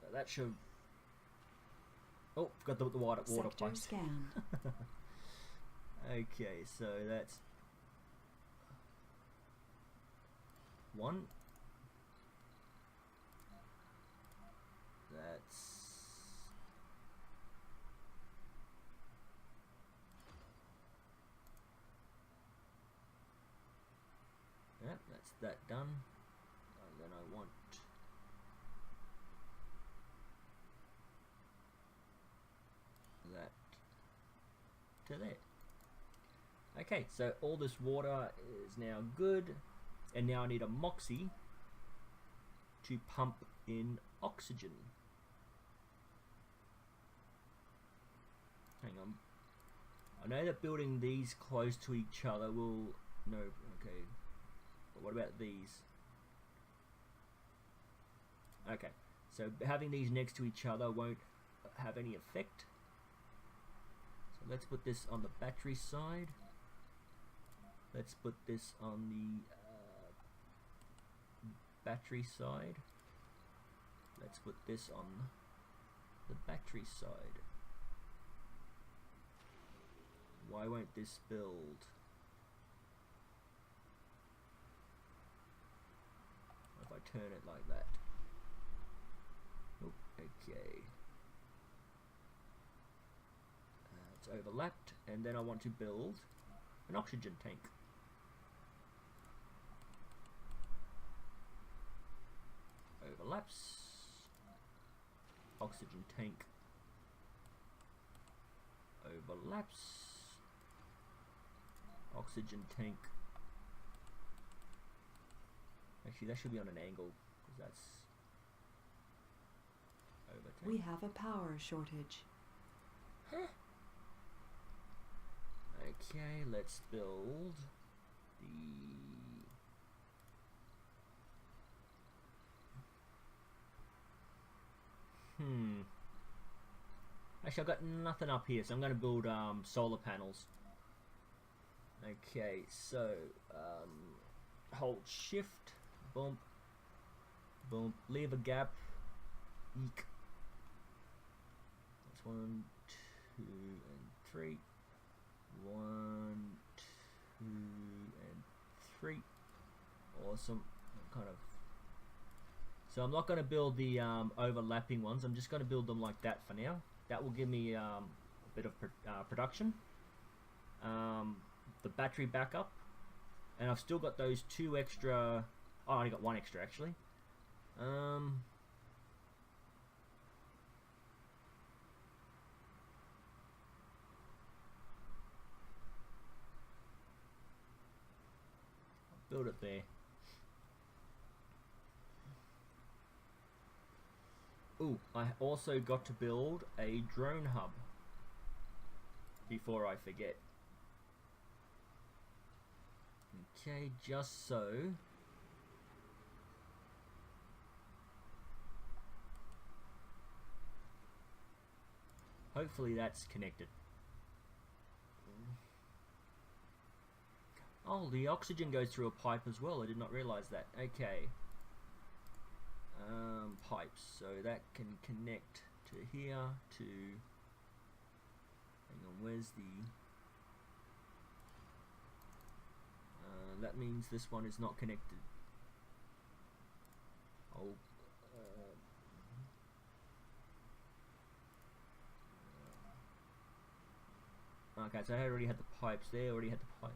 So that should. Oh, forgot the water Sector pipes. scanned. Okay, so that's one. That's yep, that's that done. And then I want that to there. Okay, so all this water is now good, and now I need a Moxie to pump in oxygen. Hang on. I know that building these close to each other will... No, okay. But what about these? Okay, so having these next to each other won't have any effect. So let's put this on the battery side. Let's put this on the battery side. Let's put this on the battery side. Why won't this build? If I turn it like that. Oh, okay. It's overlapped, and then I want to build an oxygen tank. Overlaps. Oxygen tank. Overlaps. Oxygen tank. Actually, that should be on an angle, because that's over tank. We have a power shortage. Huh. Okay, let's build the... Actually, I've got nothing up here, so I'm going to build solar panels. Okay, so hold shift, bump, bump, leave a gap, eek. That's 1, 2, and 3. 1, 2, and 3. Awesome. Kind of. So I'm not going to build the overlapping ones. I'm just going to build them like that for now. That will give me a bit of production. The battery backup, and I've still got those 2 extra. Oh, I only got 1 extra actually. Build it there. Ooh, I also got to build a drone hub before I forget. Okay, just so. Hopefully that's connected. Oh, the oxygen goes through a pipe as well. I did not realize that. Okay. Pipes. So that can connect to here, to... Hang on, where's the... that means this one is not connected. Oh. Okay, so I already had the pipes there, already had the pipes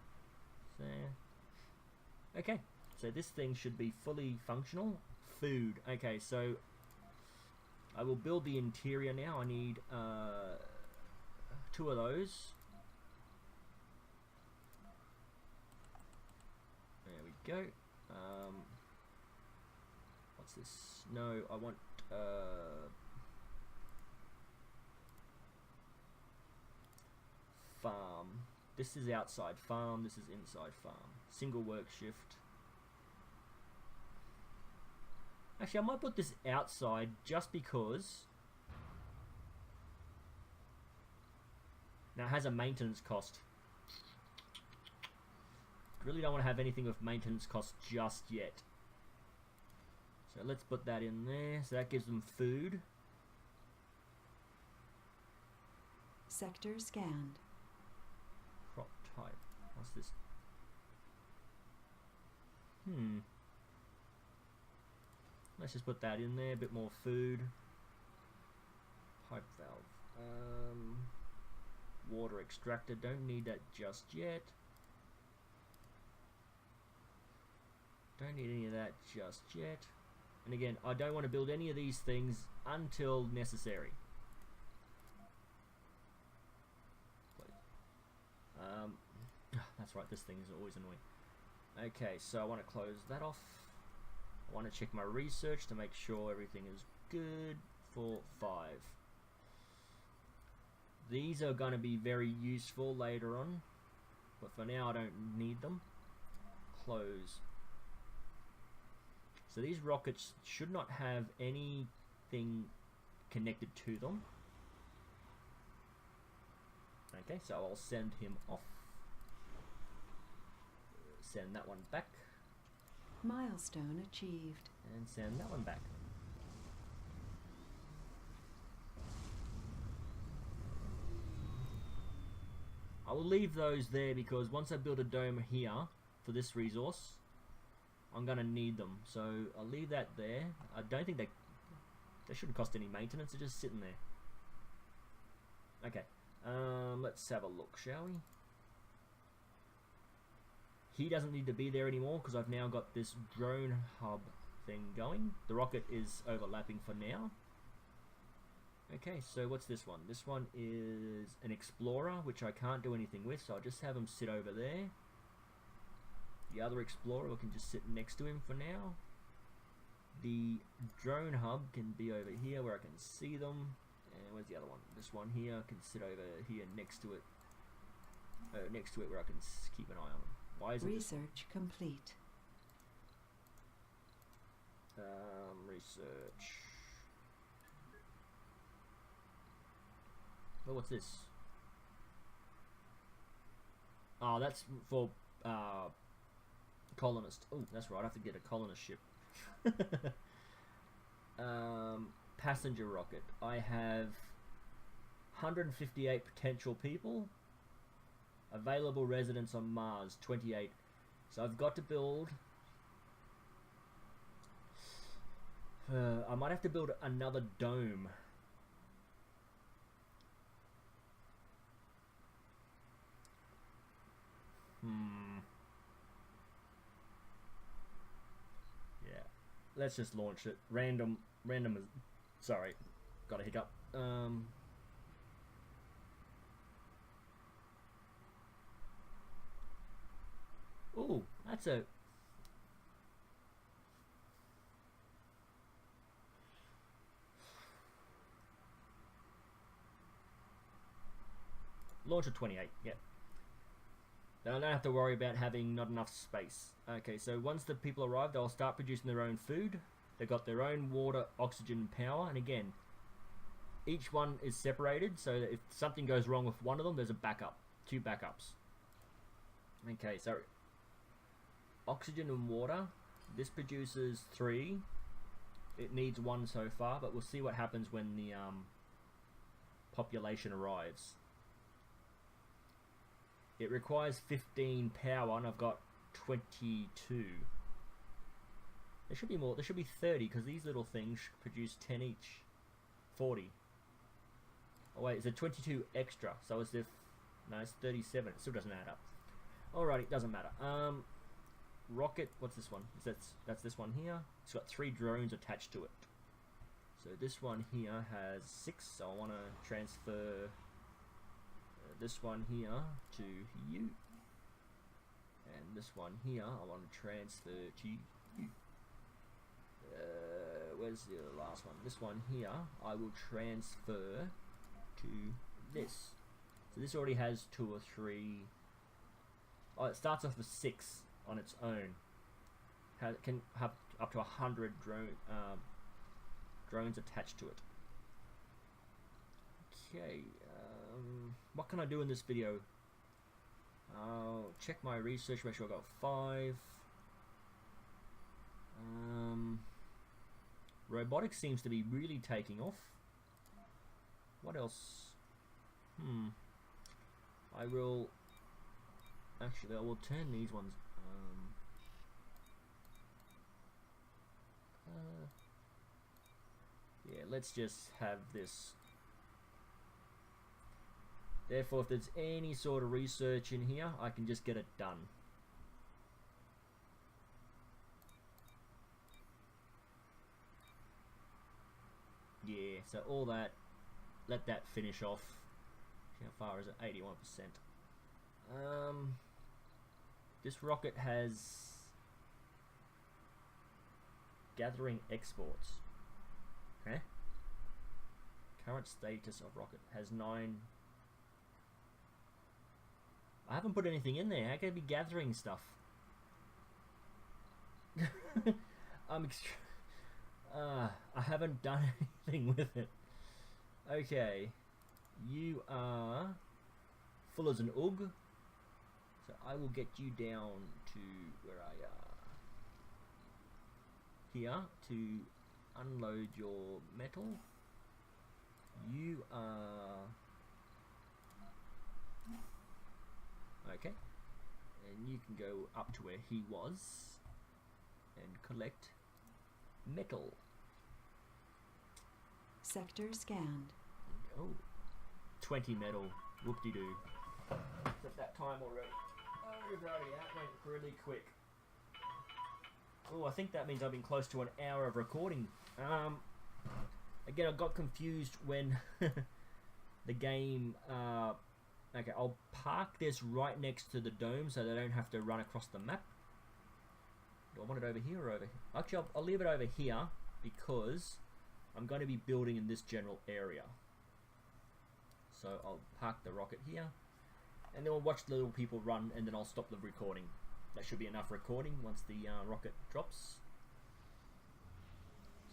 there. Okay, so this thing should be fully functional. Food. Okay, so I will build the interior now. I need 2 of those. There we go. What's this? No, I want farm. This is outside farm, this is inside farm. Single work shift. Actually, I might put this outside just because. Now it has a maintenance cost. Really don't want to have anything with maintenance cost just yet. So let's put that in there. So that gives them food. Sector scanned. Crop type. What's this? Let's just put that in there. A bit more food. Pipe valve. Water extractor. Don't need that just yet. Don't need any of that just yet. And again, I don't want to build any of these things until necessary. That's right, this thing is always annoying. Okay, so I want to close that off. I want to check my research to make sure everything is good for 5. These are going to be very useful later on, but for now I don't need them. Close. So these rockets should not have anything connected to them. Okay, so I'll send him off. Send that one back. Milestone achieved. And send that one back. I will leave those there because once I build a dome here for this resource, I'm going to need them. So I'll leave that there. I don't think they shouldn't cost any maintenance. They're just sitting there. Okay. Let's have a look, shall we? He doesn't need to be there anymore because I've now got this drone hub thing going. The rocket is overlapping for now. Okay, so what's this one? This one is an explorer, which I can't do anything with, so I'll just have him sit over there. The other explorer can just sit next to him for now. The drone hub can be over here where I can see them. And where's the other one? This one here can sit over here next to it. Next to it where I can keep an eye on them. Why is it Research complete. Research. Oh, what's this? Oh, that's for colonist. Oh, that's right. I have to get a colonist ship. Passenger rocket. I have 158 potential people. Available residents on Mars, 28. So I've got to build... I might have to build another dome. Yeah. Let's just launch it. Random is... Sorry. Got a hiccup. Ooh, that's a... Launch at 28, yeah. Then I don't have to worry about having not enough space. Okay, so once the people arrive, they'll start producing their own food. They've got their own water, oxygen, power, and again, each one is separated, so that if something goes wrong with one of them, there's a backup. 2 backups. Okay, so oxygen and water. This produces 3. It needs 1 so far, but we'll see what happens when the population arrives. It requires 15 power, and I've got 22. There should be more. There should be 30, because these little things produce 10 each. 40. Oh wait, it's a 22 extra, so as if... No, it's 37. It still doesn't add up. Alright, it doesn't matter. Rocket, what's this one? That's this one here. It's got 3 drones attached to it. So this one here has 6, so I want to transfer this one here to you. And this one here I want to transfer to you. Where's the last one? This one here I will transfer to this. So this already has 2 or 3. Oh, it starts off with 6 on its own. Can have up to 100 drones attached to it. Okay, what can I do in this video? I'll check my research, make sure I got 5. Robotics seems to be really taking off. What else? I will... Actually, I will turn these ones... yeah, let's just have this. Therefore, if there's any sort of research in here, I can just get it done. Yeah, so all that, let that finish off. How far is it? 81%. This rocket has gathering exports. Okay. Current status of rocket has 9. I haven't put anything in there. How can it be gathering stuff? I haven't done anything with it. Okay, you are full as an ugg, so I will get you down to where I here to unload your metal. You are okay, and you can go up to where he was and collect metal. Sector scanned. Oh, 20 metal. Whoop-de-doo. It's at that time already. Oh, it's already out. Went really quick. Oh, I think that means I've been close to an hour of recording. Again, I got confused when the game... okay, I'll park this right next to the dome so they don't have to run across the map. Do I want it over here or over here? Actually, I'll leave it over here because I'm going to be building in this general area. So I'll park the rocket here, and then we'll watch the little people run, and then I'll stop the recording. That should be enough recording once the rocket drops.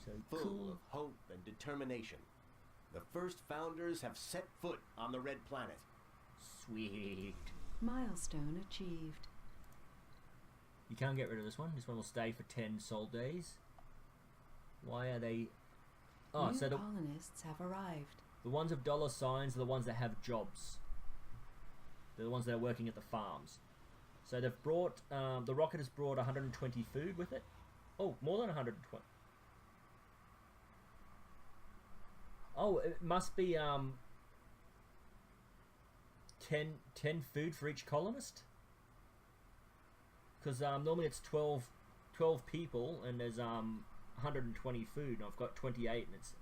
So Full cool. of hope and determination, the first founders have set foot on the Red Planet. Sweet. Milestone achieved. You can't get rid of this one. This one will stay for 10 sol days. Why are they... Oh, New so the colonists have arrived. ones with dollar signs are the ones that have jobs. They're the ones that are working at the farms. So they've brought... the rocket has brought 120 food with it. Oh, more than 120. Oh, it must be 10 food for each colonist. Because normally it's 12 people and there's 120 food, and I've got 28, and it's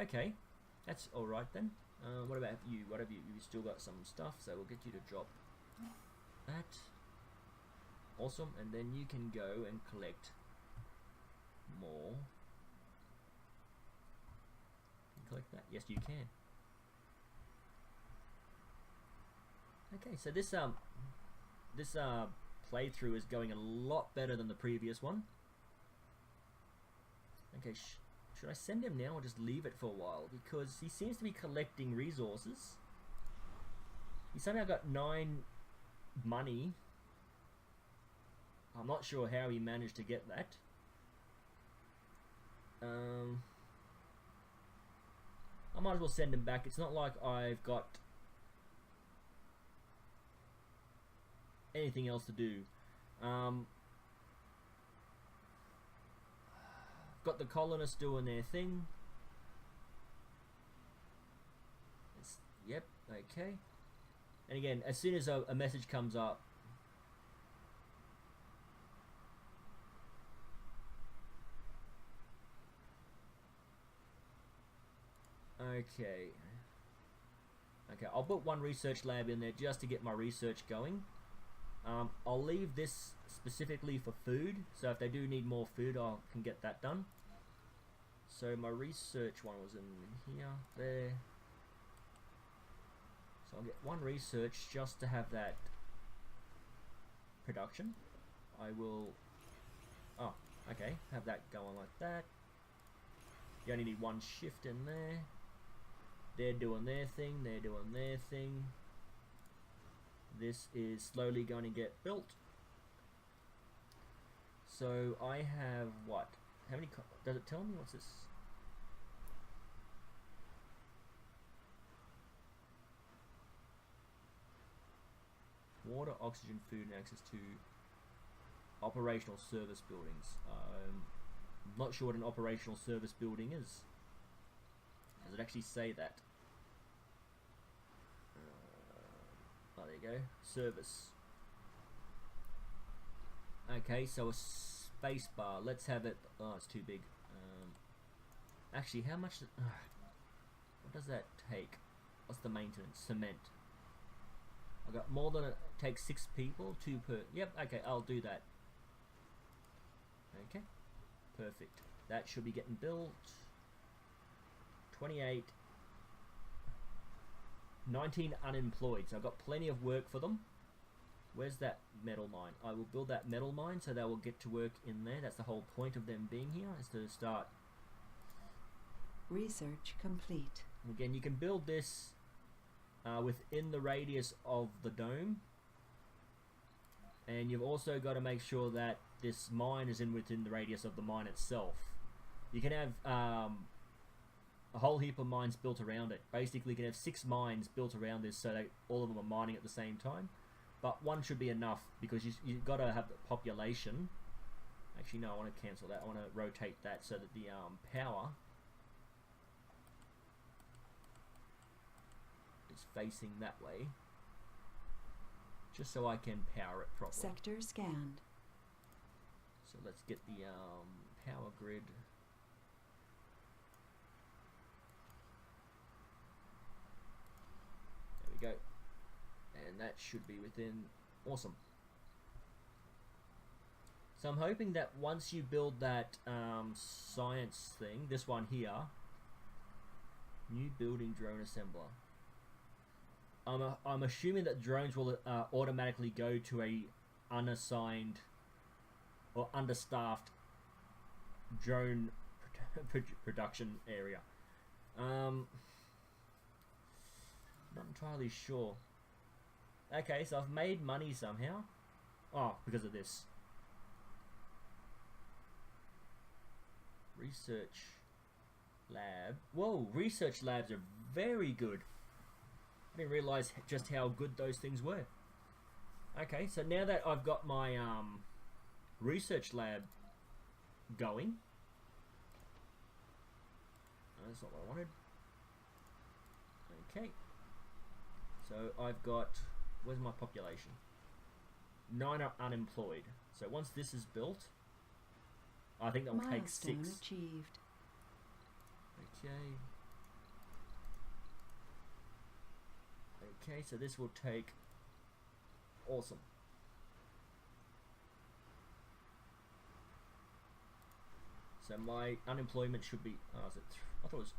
okay. That's all right then. What about you? What have you? You've still got some stuff, so we'll get you to drop that. Awesome, and then you can go and collect more. Can you collect that? Yes, you can. Okay, so this playthrough is going a lot better than the previous one. Okay, should I send him now or just leave it for a while? Because he seems to be collecting resources. He somehow got 9 money. I'm not sure how he managed to get that. I might as well send him back. It's not like I've got anything else to do. Got the colonists doing their thing. Yep, okay. And again, as soon as a message comes up, okay, I'll put one research lab in there just to get my research going. I'll leave this specifically for food, so if they do need more food, I can get that done. So my research one was in here, there. So I'll get one research just to have that production. I will, oh, okay, have that going like that. You only need one shift in there. They're doing their thing, they're doing their thing. This is slowly going to get built. So I have what? How many? Does it tell me what's this? Water, oxygen, food, and access to operational service buildings. I'm not sure what an operational service building is. Does it actually say that? Oh, there you go. Service. Okay, so a space bar. Let's have it. Oh, it's too big. Actually, how much? What does that take? What's the maintenance? Cement. I got more than it takes 6 people. 2 per. Yep. Okay, I'll do that. Okay. Perfect. That should be getting built. 28. 19 unemployed. So I've got plenty of work for them. Where's that metal mine? I will build that metal mine so they will get to work in there. That's the whole point of them being here, is to start. Research complete. Again, you can build this within the radius of the dome. And you've also got to make sure that this mine is within the radius of the mine itself. You can have a whole heap of mines built around it. Basically, you can have 6 mines built around this so that all of them are mining at the same time. But one should be enough because you've got to have the population. Actually, no, I want to cancel that. I want to rotate that so that the power is facing that way. Just so I can power it properly. Sector scanned. So let's get the power grid. There we go. And that should be within. Awesome. So I'm hoping that once you build that science thing, this one here, new building drone assembler. I'm assuming that drones will automatically go to a unassigned or understaffed drone production area. Not entirely sure. Okay, so I've made money somehow. Oh, because of this. Research lab. Whoa, research labs are very good. I didn't realise just how good those things were. Okay, so now that I've got my research lab going. That's not what I wanted. Okay. So I've got... Where's my population? 9 are unemployed. So once this is built, I think that will take 6. Milestone achieved. Okay. Okay, so this will take... Awesome. So my unemployment should be... Oh, is it I thought it was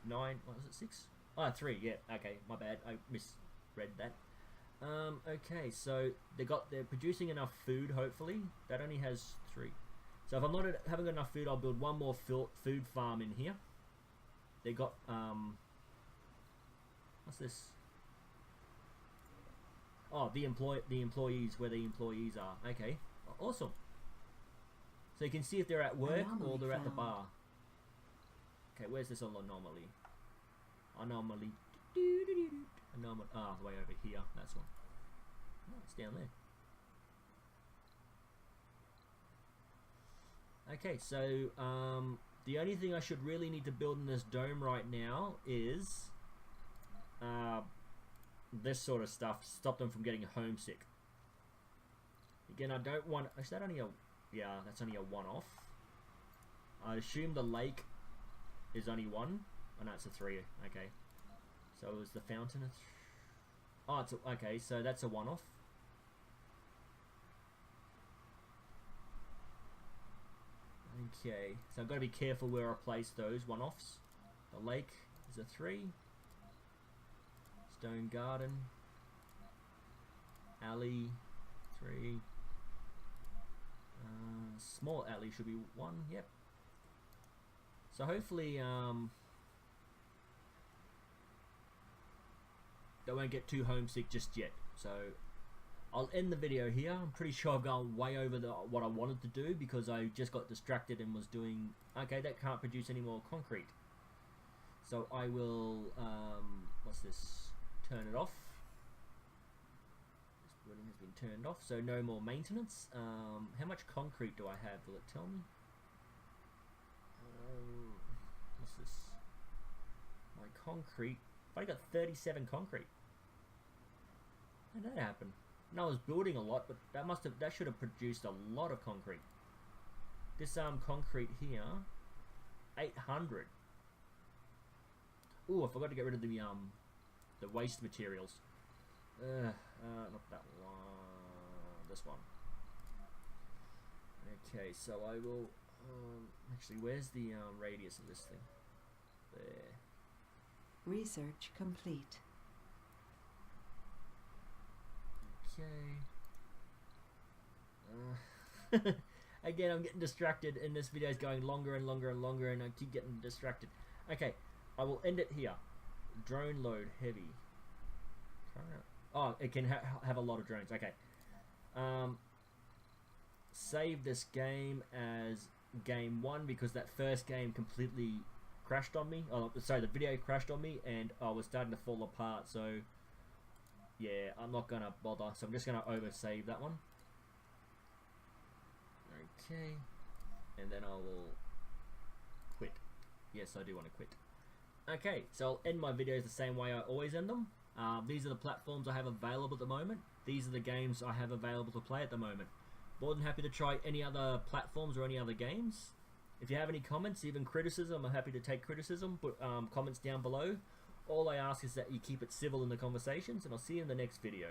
9... What was it, 6? Oh, 3, yeah. Okay, my bad. I misread that. Okay, so they're producing enough food, hopefully. That only has 3. So if I'm not having enough food, I'll build one more food farm in here. They got... What's this? Oh, the employees, where the employees are. Okay, awesome. So you can see if they're at work or they're at the bar. Okay, where's this anomaly? Anomaly. Anomaly. Ah, way over here. That's one. Oh, it's down there. Okay, so the only thing I should really need to build in this dome right now is this sort of stuff to stop them from getting homesick. Again, I don't want... Is that only a... Yeah, that's only a one-off. I assume the lake is only 1. Oh no, it's a 3. Okay. So is the fountain a... Oh, it's a... Okay, so that's a one-off. Okay, so I've got to be careful where I place those one-offs. The lake is a 3. Stone garden. Alley, 3. Small alley should be 1, yep. So hopefully they won't get too homesick just yet. So I'll end the video here. I'm pretty sure I've gone way over what I wanted to do because I just got distracted and was doing... Okay, that can't produce any more concrete. So I will... what's this? Turn it off. This building has been turned off, so no more maintenance. How much concrete do I have? Will it tell me? What's this? My concrete. I got 37 concrete. How did that happen? No, I was building a lot, but that should have produced a lot of concrete. This concrete here, 800. Ooh, I forgot to get rid of the waste materials. Not that one. This one. Okay, so I will. Actually, where's the radius of this thing? There. Research complete. Okay. Again, I'm getting distracted, and this video is going longer and longer and longer, and I keep getting distracted. Okay, I will end it here. Drone load heavy. Oh, it can have a lot of drones. Okay. Save this game as game 1 because that first game completely crashed on me. Oh, sorry, the video crashed on me, and I was starting to fall apart. So, yeah, I'm not gonna bother. So I'm just gonna oversave that one. Okay, and then I will quit. Yes, I do want to quit. Okay, so I'll end my videos the same way I always end them. These are the platforms I have available at the moment. These are the games I have available to play at the moment. More than happy to try any other platforms or any other games. If you have any comments, even criticism, I'm happy to take criticism. Put comments down below. All I ask is that you keep it civil in the conversations, and I'll see you in the next video.